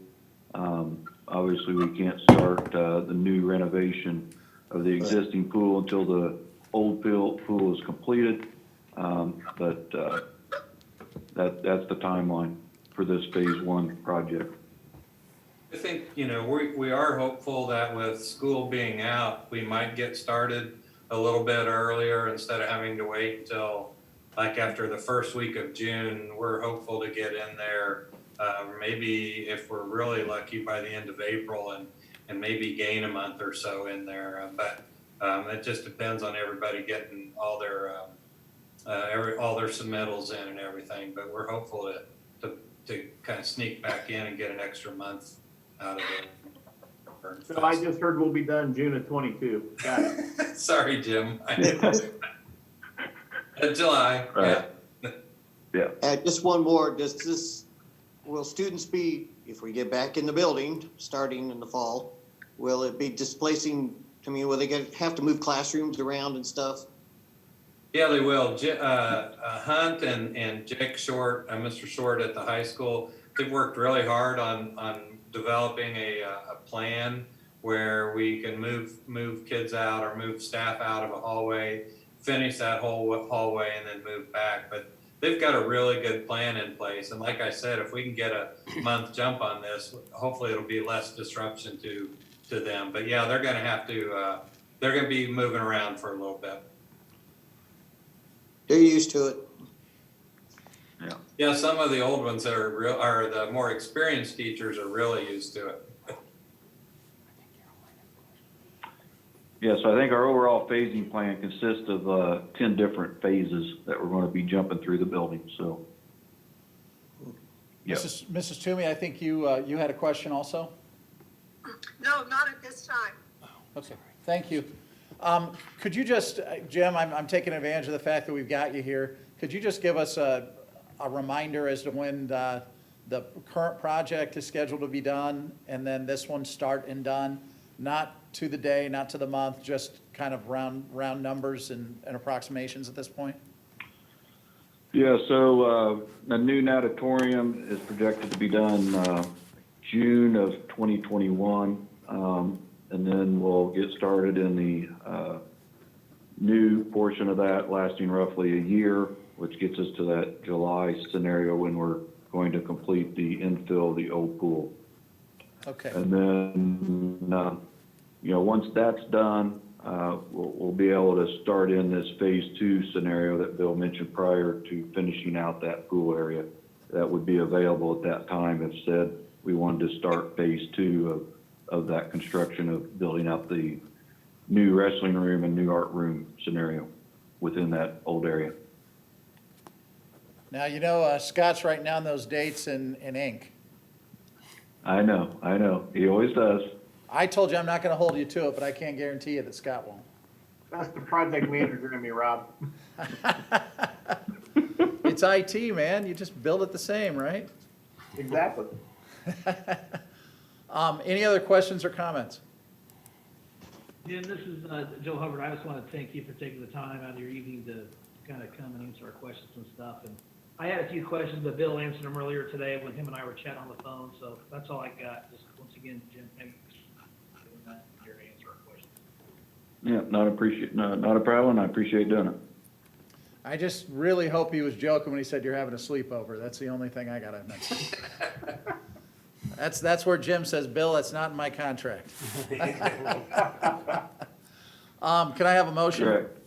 Obviously, we can't start the new renovation of the existing pool until the old pool is completed. But that's the timeline for this phase 1 project.
I think, we are hopeful that with school being out, we might get started a little bit earlier instead of having to wait until like after the first week of June. We're hopeful to get in there, maybe if we're really lucky by the end of April and maybe gain a month or so in there. But it just depends on everybody getting all their submittals in and everything. But we're hopeful to kind of sneak back in and get an extra month out of it.
So I just heard we'll be done June of 22. Got it.
Sorry, Jim. July,
Right.
yeah.
Yeah.
Just one more, will students be, if we get back in the building, starting in the fall, will it be displacing, will they have to move classrooms around and stuff?
Yeah, they will. Hunt and Jake Short, Mr. Short at the high school, they've worked really hard on developing a plan where we can move kids out or move staff out of a hallway, finish that whole hallway, and then move back. But they've got a really good plan in place. And like I said, if we can get a month jump on this, hopefully it'll be less disruption to them. But yeah, they're going to have to, they're going to be moving around for a little bit.
They're used to it.
Yeah, some of the old ones that are the more experienced teachers are really used to it.
Yeah, so I think our overall phasing plan consists of 10 different phases that we're going to be jumping through the building, so. Yep.
Mrs. Toomey, I think you had a question also?
No, not at this time.
Okay, thank you. Could you just, Jim, I'm taking advantage of the fact that we've got you here. Could you just give us a reminder as to when the current project is scheduled to be done, and then this one start and done? Not to the day, not to the month, just kind of round numbers and approximations at this point?
Yeah, so the new natatorium is projected to be done June of 2021, and then we'll get started in the new portion of that lasting roughly a year, which gets us to that July scenario when we're going to complete the infill of the old pool.
Okay.
And then, once that's done, we'll be able to start in this phase 2 scenario that Bill mentioned prior to finishing out that pool area. That would be available at that time if said we wanted to start phase 2 of that construction of building up the new wrestling room and new art room scenario within that old area.
Now, Scott's writing down those dates in ink.
I know. He always does.
I told you I'm not going to hold you to it, but I can't guarantee you that Scott won't.
That's the project manager in me, Rob.
It's IT, man. You just build it the same, right?
Exactly.
Any other questions or comments?
Jim, this is Joe Hubbard. I just want to thank you for taking the time out of your evening to kind of come and answer our questions and stuff. And I had a few questions, but Bill answered them earlier today when him and I were chatting on the phone. So that's all I got. Just once again, Jim, thanks for here to answer our questions.
Yeah, not a problem. I appreciate doing it.
I just really hope he was joking when he said you're having a sleepover. That's the only thing I gotta mention. That's where Jim says, Bill, that's not in my contract. Can I have a motion?
Correct.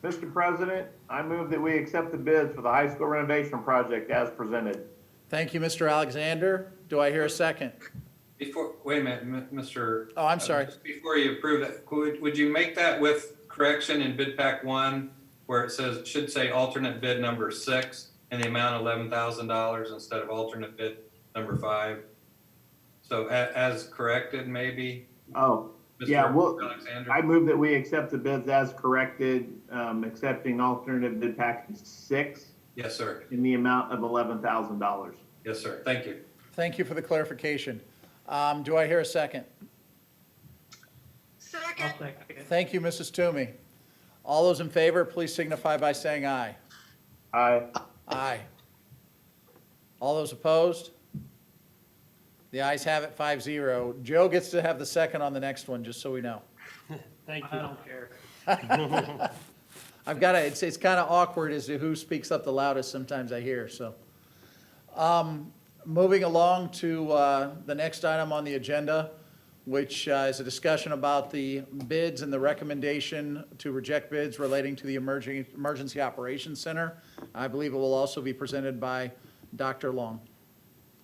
Mr. President, I move that we accept the bids for the high school renovation project as presented.
Thank you, Mr. Alexander. Do I hear a second?
Wait a minute, Mr.
Oh, I'm sorry.
Just before you approve that, would you make that with correction in bid pack 1, where it says, it should say alternate bid number 6 and the amount $11,000 instead of alternate bid number 5? So as corrected, maybe?
Oh,
Mr.
yeah, well,
Alexander?
I move that we accept the bids as corrected, accepting alternative bid package 6
Yes, sir.
in the amount of $11,000.
Yes, sir. Thank you.
Thank you for the clarification. Do I hear a second?
Second,
I'll second.
Thank you, Mrs. Toomey. All those in favor, please signify by saying aye.
Aye.
Aye. All those opposed? The ayes have it, 5-0. Joe gets to have the second on the next one, just so we know.
Thank
I
you.
don't care.
I've got to, it's kind of awkward as to who speaks up the loudest sometimes I hear, so. Moving along to the next item on the agenda, which is a discussion about the bids and the recommendation to reject bids relating to the Emergency Operations Center. I believe it will also be presented by Dr. Long.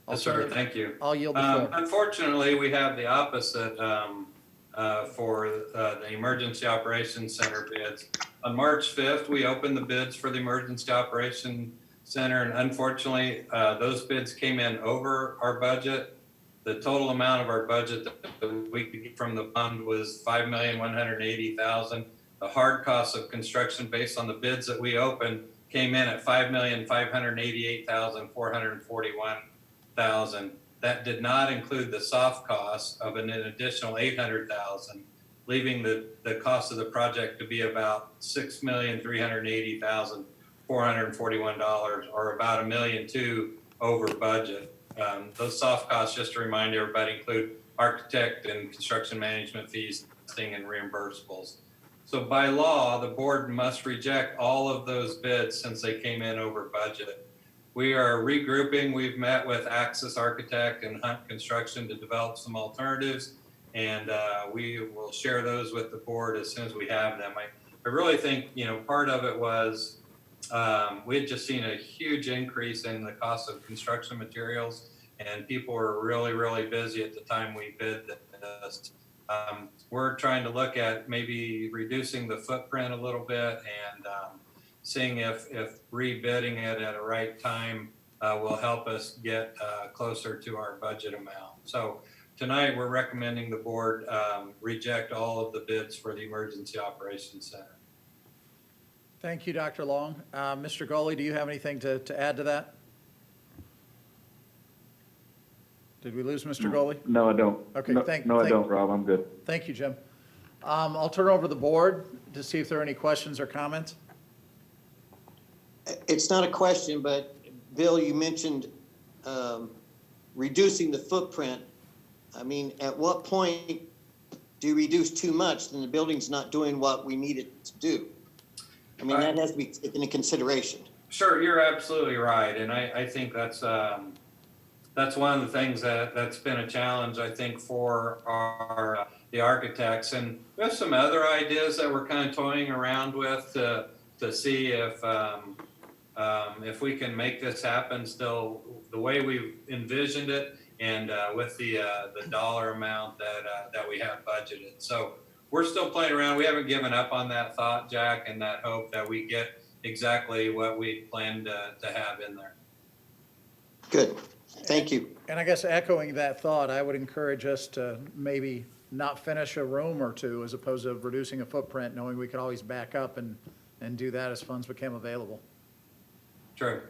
Yes, sir. Thank you.
I'll yield the floor.
Unfortunately, we have the opposite for the Emergency Operations Center bids. On March 5th, we opened the bids for the Emergency Operations Center, and unfortunately, those bids came in over our budget. The total amount of our budget that we could get from the fund was $5,180,000. The hard cost of construction based on the bids that we opened came in at $5,588,441. That did not include the soft costs of an additional $800,000, leaving the cost of the project to be about $6,380,441, or about $1.2 million over budget. Those soft costs, just to remind everybody, include architect and construction management fees, testing, and reimbursables. So by law, the board must reject all of those bids since they came in over budget. We are regrouping. We've met with Axis Architect and Hunt Construction to develop some alternatives, and we will share those with the board as soon as we have them. I really think, part of it was we had just seen a huge increase in the cost of construction materials, and people were really, really busy at the time we bid this. We're trying to look at maybe reducing the footprint a little bit and seeing if rebidding it at a right time will help us get closer to our budget amount. So tonight we're recommending the board reject all of the bids for the Emergency Operations Center.
Thank you, Dr. Long. Mr. Goley, do you have anything to add to that? Did we lose Mr. Goley?
No, I don't.
Okay,
No,
thank-
No, I
thank-
don't, Rob. I'm good.
Thank you, Jim. I'll turn over to the board to see if there are any questions or comments.
It's not a question, but Bill, you mentioned reducing the footprint. I mean, at what point do you reduce too much, then the building's not doing what we need it to do? I mean, that has to be taken into consideration.
Sure, you're absolutely right, and I think that's one of the things that's been a challenge, I think, for the architects. And we have some other ideas that we're kind of toying around with to see if we can make this happen still the way we've envisioned it, and with the dollar amount that we have budgeted. So we're still playing around. We haven't given up on that thought, Jack, and that hope that we get exactly what we planned to have in there.
Good. Thank you.
And I guess echoing that thought, I would encourage us to maybe not finish a room or two as opposed to reducing a footprint, knowing we could always back up and do that as funds became available.
True.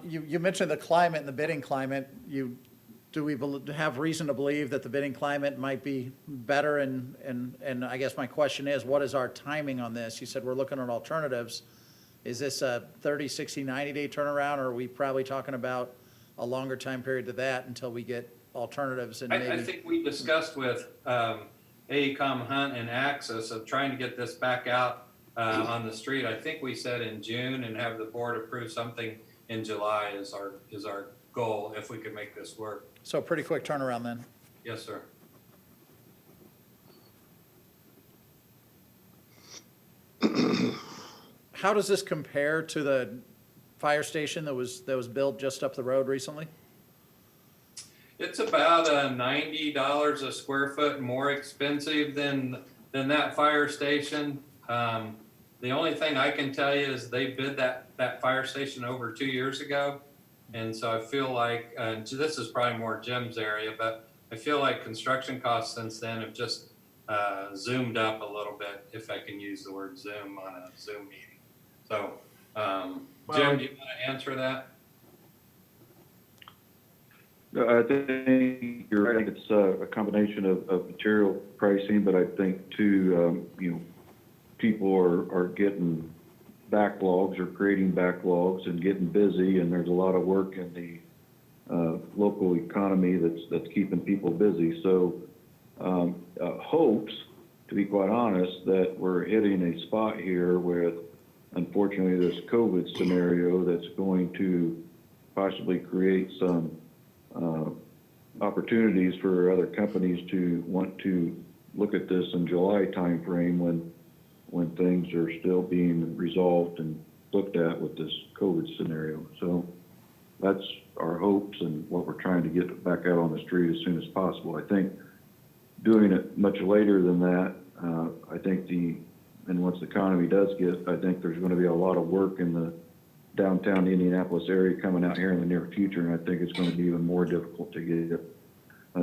You mentioned the climate and the bidding climate. Do we have reason to believe that the bidding climate might be better? And I guess my question is, what is our timing on this? You said we're looking at alternatives. Is this a 30, 60, 90-day turnaround, or are we probably talking about a longer time period to that until we get alternatives and
I
maybe.
think we discussed with AECom Hunt and Axis of trying to get this back out on the street. I think we said in June and have the board approve something in July is our goal if we could make this work.
So pretty quick turnaround then.
Yes, sir.
How does this compare to the fire station that was built just up the road recently?
It's about $90 a square foot more expensive than that fire station. The only thing I can tell you is they bid that fire station over 2 years ago. And so I feel like, this is probably more Jim's area, but I feel like construction costs since then have just zoomed up a little bit, if I can use the word Zoom on a Zoom meeting. So, Jim, do you want to answer that?
I think you're right. I think it's a combination of material pricing, but I think too, people are getting backlogs or creating backlogs and getting busy, and there's a lot of work in the local economy that's keeping people busy. So hopes, to be quite honest, that we're hitting a spot here with, unfortunately, this COVID scenario that's going to possibly create some opportunities for other companies to want to look at this in July timeframe when things are still being resolved and looked at with this COVID scenario. So that's our hopes and what we're trying to get back out on the street as soon as possible. I think doing it much later than that, I think and once the economy does I think there's going to be a lot of work in the downtown Indianapolis area coming out here in the near future, and I think it's going to be even more difficult to get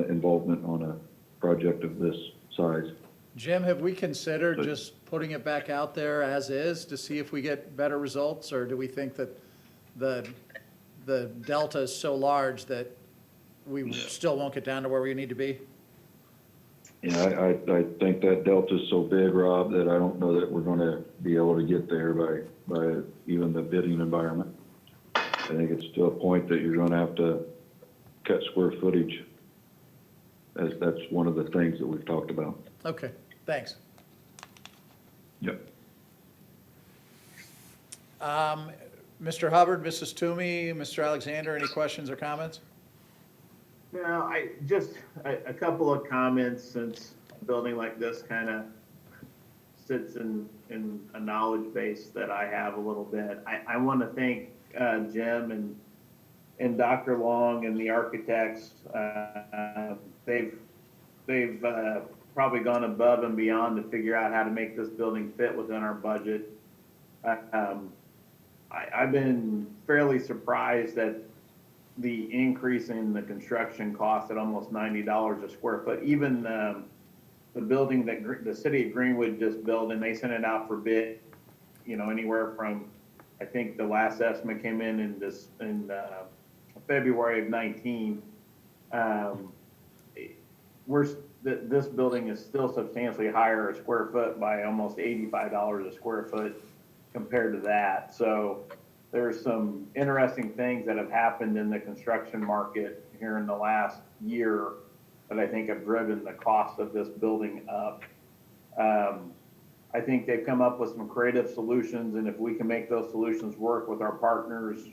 involvement on a project of this size.
Jim, have we considered just putting it back out there as is to see if we get better results, or do we think that the delta is so large that we still won't get down to where we need to be?
Yeah, I think that delta's so big, Rob, that I don't know that we're going to be able to get there by even the bidding environment. I think it's to a point that you're going to have to cut square footage. That's one of the things that we've talked about.
Okay, thanks.
Yep.
Mr. Hubbard, Mrs. Toomey, Mr. Alexander, any questions or comments?
No, I just, a couple of comments, since a building like this kind of sits in a knowledge base that I have a little bit. I want to thank Jim and Dr. Long and the architects. They've probably gone above and beyond to figure out how to make this building fit within our budget. I've been fairly surprised at the increase in the construction cost at almost $90 a square foot. Even the building that the city of Greenwood just built, and they sent it out for bid, anywhere from, I think the last estimate came in February of 19. This building is still substantially higher a square foot by almost $85 a square foot compared to that. So there's some interesting things that have happened in the construction market here in the last year that I think have driven the cost of this building up. I think they've come up with some creative solutions, and if we can make those solutions work with our partners,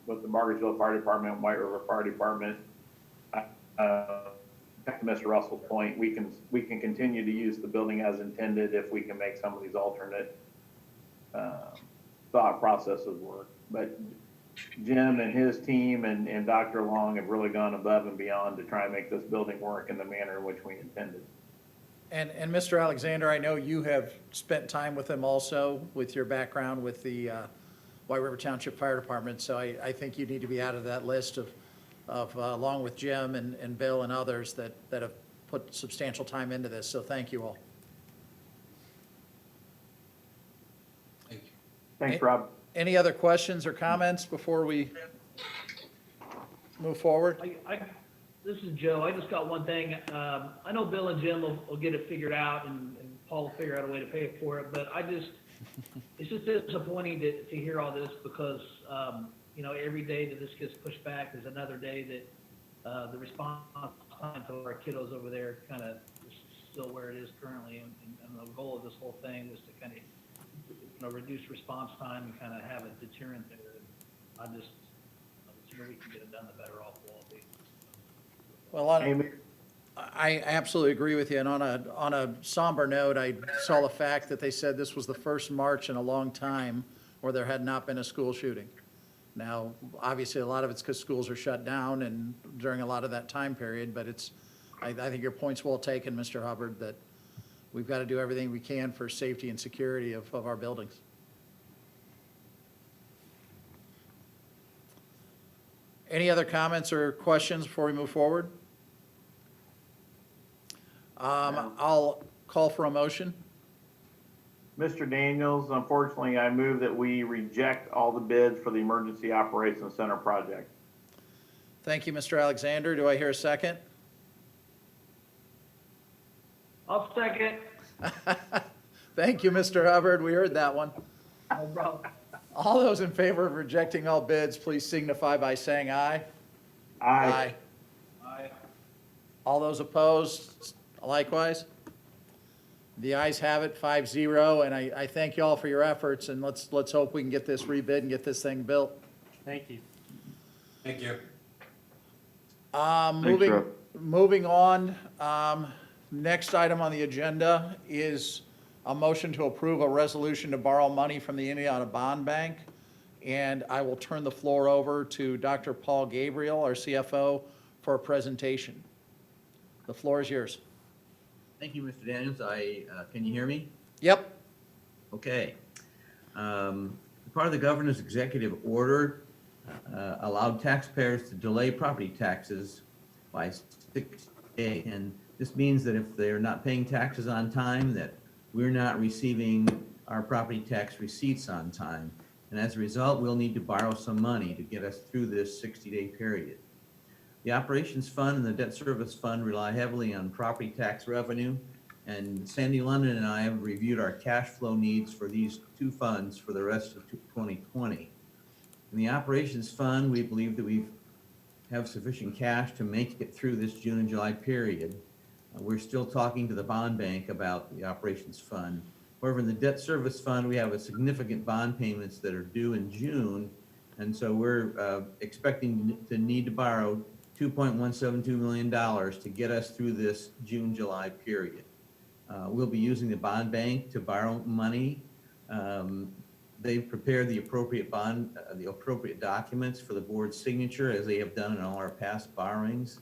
with the Margarettsville Fire Department and White River Fire Department, back to Mr. Russell's point, we can continue to use the building as intended if we can make some of these alternate thought processes work. But Jim and his team and Dr. Long have really gone above and beyond to try and make this building work in the manner in which we intended.
And Mr. Alexander, I know you have spent time with them also with your background with the White River Township Fire Department. So I think you need to be out of that list of along with Jim and Bill and others that have put substantial time into this. So thank you all.
Thank you.
Thanks, Rob.
Any other questions or comments before we move forward?
This is Joe. I just got one thing. I know Bill and Jim will get it figured out, and Paul will figure out a way to pay for it, but it's just disappointing to hear all this because, every day that this gets pushed back is another day The response time to our kiddos over there kind of is still where it is currently, and the goal of this whole thing was to kind of, reduce response time and kind of have a deterrent there. The sooner we can get it done, the better off we'll all be.
Well, I absolutely agree with you. And on a somber note, I saw the fact that they said this was the first March in a long time where there had not been a school shooting. Now, obviously, a lot of it's because schools are shut down and during a lot of that time period, but I think your point's well taken, Mr. Hubbard, that we've got to do everything we can for safety and security of our buildings. Any other comments or questions before we move forward? I'll call for a motion.
Mr. Daniels, unfortunately, I move that we reject all the bids for the Emergency Operations Center project.
Thank you, Mr. Alexander. Do I hear a second?
I'll second.
Thank you, Mr. Hubbard. We heard that one.
No problem.
All those in favor of rejecting all bids, please signify by saying aye.
Aye.
Aye.
All those opposed, likewise? The ayes have it, 5-0, and I thank you all for your efforts, and let's hope we can get this rebid and get this thing built.
Thank you.
Thank you.
Rob.
Moving on, next item on the agenda is a motion to approve a resolution to borrow money from the Indiana Bond Bank. And I will turn the floor over to Dr. Paul Gabriel, our CFO, for a presentation. The floor is yours.
Thank you, Mr. Daniels. Can you hear me?
Yep.
Okay. Part of the governor's executive order allowed taxpayers to delay property taxes by 6 days. And this means that if they're not paying taxes on time, that we're not receiving our property tax receipts on time. And as a result, we'll need to borrow some money to get us through this 60-day period. The operations fund and the debt service fund rely heavily on property tax revenue, and Sandy London and I have reviewed our cash flow needs for these two funds for the rest of 2020. In the operations fund, we believe that we have sufficient cash to make it through this June and July period. We're still talking to the bond bank about the operations fund. However, in the debt service fund, we have a significant bond payments that are due in June, and so we're expecting to need to borrow $2.172 million to get us through this June-July period. We'll be using the bond bank to borrow money. They've prepared the appropriate documents for the board's signature, as they have done in all our past borrowings.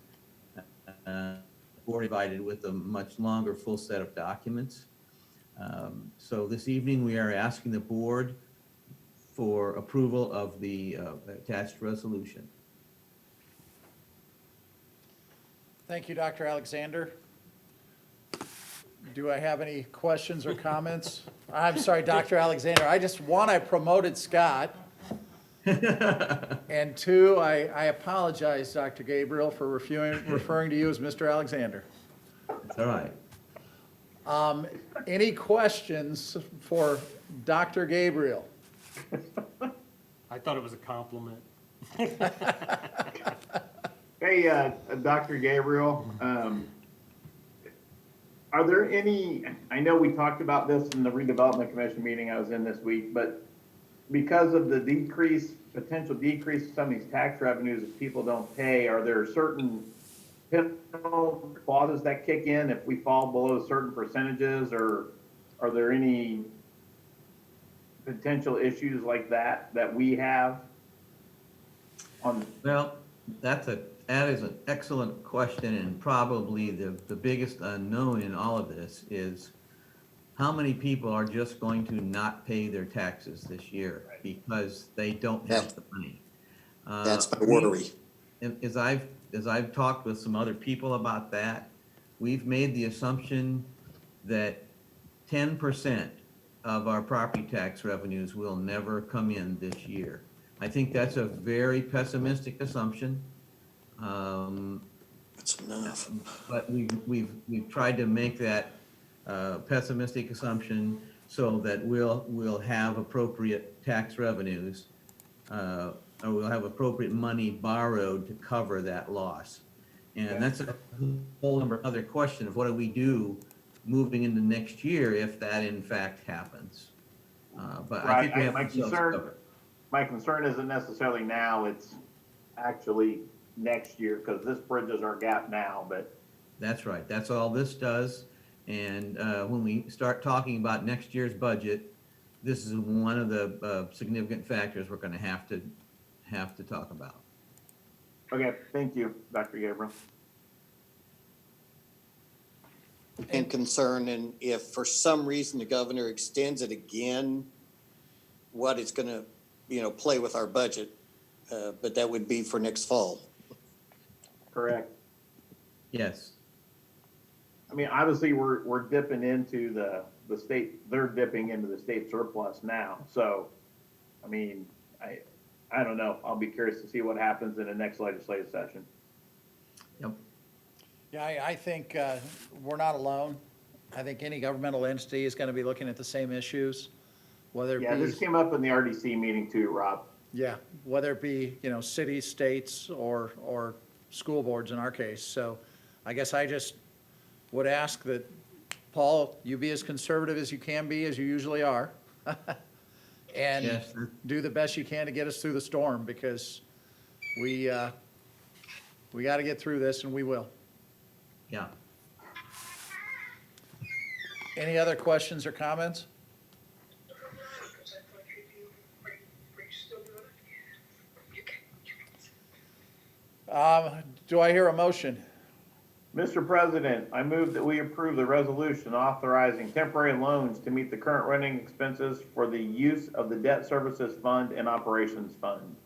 The board provided with a much longer full set of documents. So this evening, we are asking the board for approval of the attached resolution.
Thank you, Dr. Alexander. Do I have any questions or comments? I'm sorry, Dr. Alexander. I promoted Scott. And two, I apologize, Dr. Gabriel, for referring to you as Mr. Alexander.
It's all right.
Any questions for Dr. Gabriel?
I thought it was a compliment.
Hey, Dr. Gabriel, are there any, I know we talked about this in the redevelopment commission meeting I was in this week, but because of the potential decrease in some of these tax revenues if people don't pay, are there certain penalty clauses that kick in if we fall below certain percentages, or are there any potential issues like that we have on?
Well, that is an excellent question, and probably the biggest unknown in all of this is how many people are just going to not pay their taxes this year because they don't have the money.
That's my worry.
As I've talked with some other people about that, we've made the assumption that 10% of our property tax revenues will never come in this year. I think that's a very pessimistic assumption.
That's enough.
But we've tried to make that pessimistic assumption so that we'll have appropriate tax revenues, or we'll have appropriate money borrowed to cover that loss. And that's a whole other question of what do we do moving into next year if that in fact happens. But I think we have ourselves covered.
My concern isn't necessarily now, it's actually next year, because this bridges our gap now, but
That's right. That's all this does. And when we start talking about next year's budget, this is one of the significant factors we're going to have to talk about.
okay, thank you, Dr. Gabriel.
And concern, and if for some reason the governor extends it again, what it's gonna, play with our budget, but that would be for next fall.
Correct.
Yes.
I mean, obviously, we're dipping into the state, they're dipping into the state surplus now, so, I mean, I don't know, I'll be curious to see what happens in the next legislative session.
Yep.
Yeah, I think we're not alone. I think any governmental entity is going to be looking at the same issues, whether it
Yeah,
be,
this came up in the RDC meeting too, Rob.
yeah, whether it be, cities, states, or school boards in our case. So I guess I just would ask that, Paul, you be as conservative as you can be, as you usually are. And
Yes.
do the best you can to get us through the storm, because we got to get through this, and we will.
Yeah.
Any other questions or comments? Do I hear a motion?
Mr. President, I move that we approve the resolution authorizing temporary loans to meet the current running expenses for the use of the debt services fund and operations fund.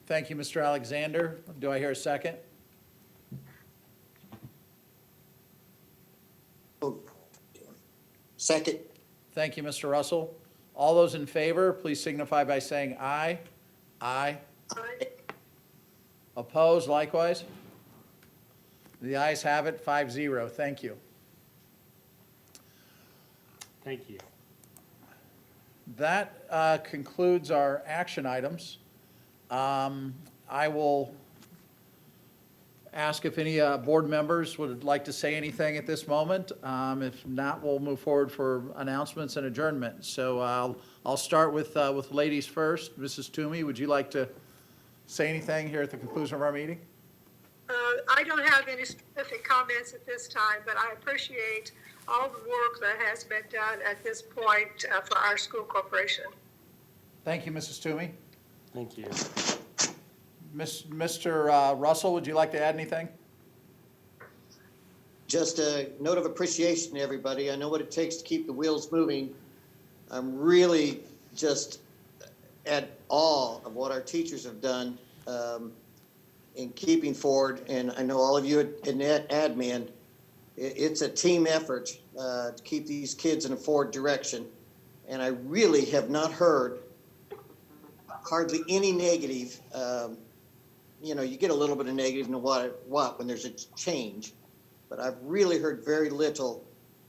Thank you, Mr. Alexander. Do I hear a second?
Second.
Thank you, Mr. Russell. All those in favor, please signify by saying aye. Aye.
Aye.
Opposed, likewise? The ayes have it, 5-0. Thank you.
Thank you.
That concludes our action items. I will ask if any board members would like to say anything at this moment. If not, we'll move forward for announcements and adjournment. So I'll start with ladies first. Mrs. Toomey, would you like to say anything here at the conclusion of our meeting?
I don't have any specific comments at this time, but I appreciate all the work that has been done at this point for our school corporation.
Thank you, Mrs. Toomey.
Thank you.
Mr. Russell, would you like to add anything?
Just a note of appreciation to everybody. I know what it takes to keep the wheels moving. I'm really just at awe of what our teachers have done in keeping forward. And I know all of you in admin, it's a team effort to keep these kids in a forward direction. And I really have not heard hardly any negative. You get a little bit of negative in what when there's a change, but I've really heard very little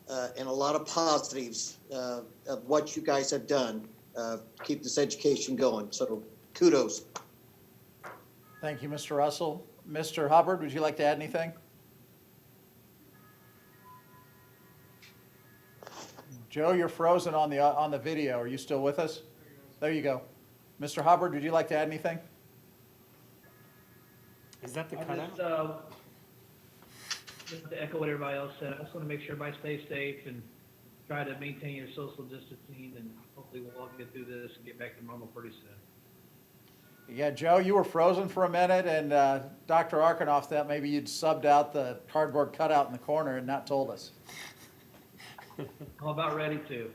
and a lot of positives of what you guys have done to keep this education going. So kudos.
Thank you, Mr. Russell. Mr. Hubbard, would you like to add anything? Joe, you're frozen on the video. Are you still with us? There you go. Mr. Hubbard, would you like to add anything?
Is that the
I
cutout?
just to echo what everybody else said, I just want to make sure everybody stays safe and try to maintain your social distancing, and hopefully we'll all get through this and get back to normal pretty soon.
Yeah, Joe, you were frozen for a minute, and Dr. Arkanoff thought maybe you'd subbed out the cardboard cutout in the corner and not told us.
I'm about ready to.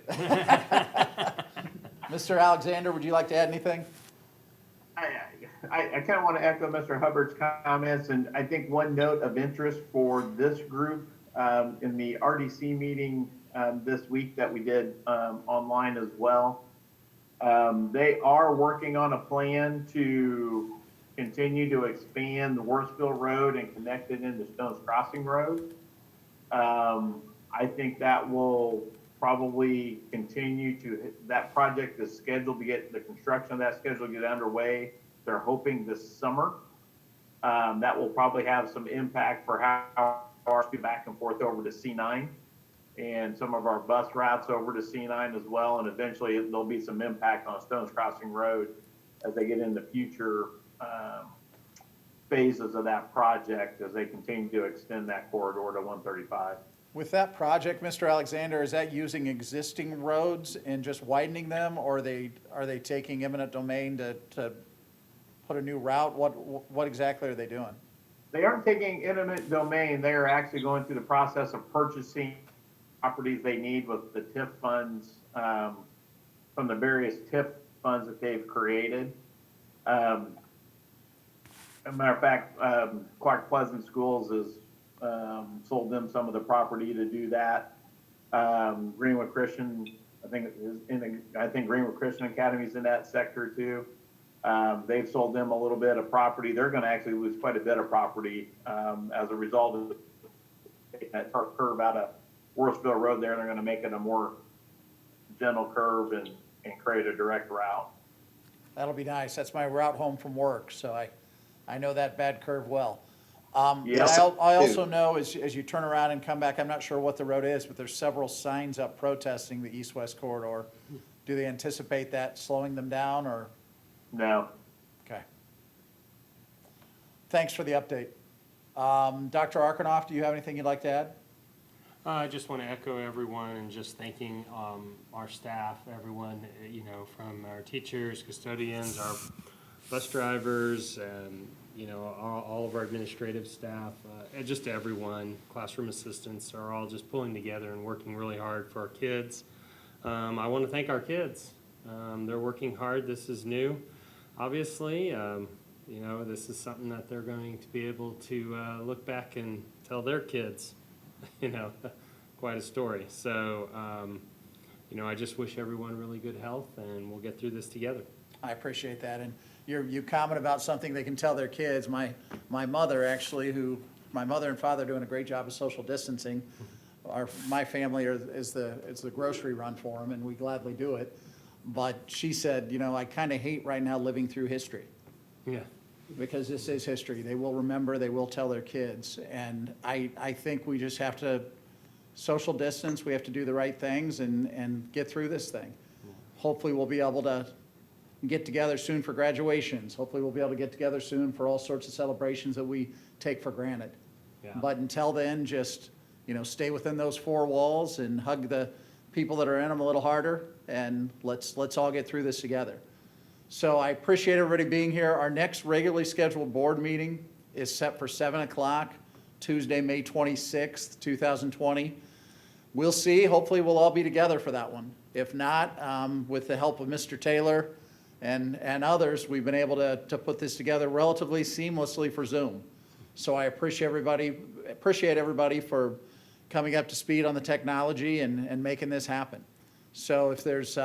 Mr. Alexander, would you like to add anything?
I kind of want to echo Mr. Hubbard's comments, and I think one note of interest for this group in the RDC meeting this week that we did online as well, they are working on a plan to continue to expand the Worsville Road and connect it into Stones Crossing Road. I think that will probably continue that project is scheduled to get, the construction of that schedule to get underway. They're hoping this summer. That will probably have some impact for how our back and forth over to C9 and some of our bus routes over to C9 as well. And eventually there'll be some impact on Stones Crossing Road as they get into future phases of that project as they continue to extend that corridor to 135.
With that project, Mr. Alexander, is that using existing roads and just widening them, or are they taking eminent domain to put a new route? What exactly are they doing?
They aren't taking eminent domain. They are actually going through the process of purchasing properties they need with the TIF funds from the various TIF funds that they've created. As a matter of fact, Clark Pleasant Schools has sold them some of the property to do that. Greenwood Christian, I think Greenwood Christian Academy is in that sector too. They've sold them a little bit of property. They're going to actually lose quite a bit of property as a result of that curve out of Worthsville Road there. They're going to make it a more gentle curve and create a direct route.
That'll be nice. That's my route home from work, so I know that bad curve well.
Yes.
I also know as you turn around and come back, I'm not sure what the road is, but there's several signs up protesting the east-west corridor. Do they anticipate that slowing them down, or?
No.
Okay. Thanks for the update. Dr. Arkanoff, do you have anything you'd like to add?
I just want to echo everyone and just thanking our staff, everyone, from our teachers, custodians, our bus drivers, and, all of our administrative staff, and just everyone, classroom assistants are all just pulling together and working really hard for our kids. I want to thank our kids. They're working hard. This is new, obviously. This is something that they're going to be able to look back and tell their kids. Quite a story. So, I just wish everyone really good health, and we'll get through this together.
I appreciate that. And you comment about something they can tell their kids. My mother actually, my mother and father are doing a great job of social distancing. My family it's the grocery run for them, and we gladly do it. But she said, I kind of hate right now living through history.
Yeah.
Because this is history. They will remember, they will tell their kids. And I think we just have to social distance, we have to do the right things and get through this thing. Hopefully we'll be able to get together soon for graduations. Hopefully we'll be able to get together soon for all sorts of celebrations that we take for granted.
Yeah.
But until then, just, stay within those four walls and hug the people that are in them a little harder, and let's all get through this together. So I appreciate everybody being here. Our next regularly scheduled board meeting is set for 7 o'clock, Tuesday, May 26th, 2020. We'll see. Hopefully we'll all be together for that one. If not, with the help of Mr. Taylor and others, we've been able to put this together relatively seamlessly for Zoom. So I appreciate everybody for coming up to speed on the technology and making this happen. So if there's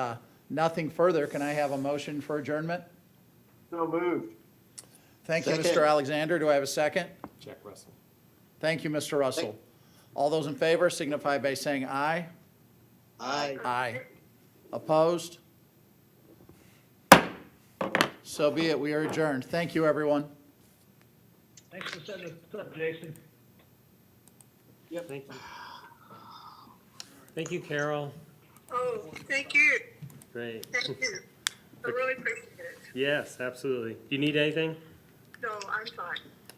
nothing further, can I have a motion for adjournment?
So moved.
Thank you,
Second.
Mr. Alexander. Do I have a second?
Jack Russell.
Thank you, Mr. Russell. All those in favor signify by saying aye.
Aye.
Aye. Opposed? So be it. We are adjourned. Thank you, everyone.
Thanks for setting this up, Jason.
Yep. Thank you. Thank you, Carol.
Oh, thank you.
Great.
Thank you. I really appreciate it.
Yes, absolutely. Do you need anything?
No, I'm fine.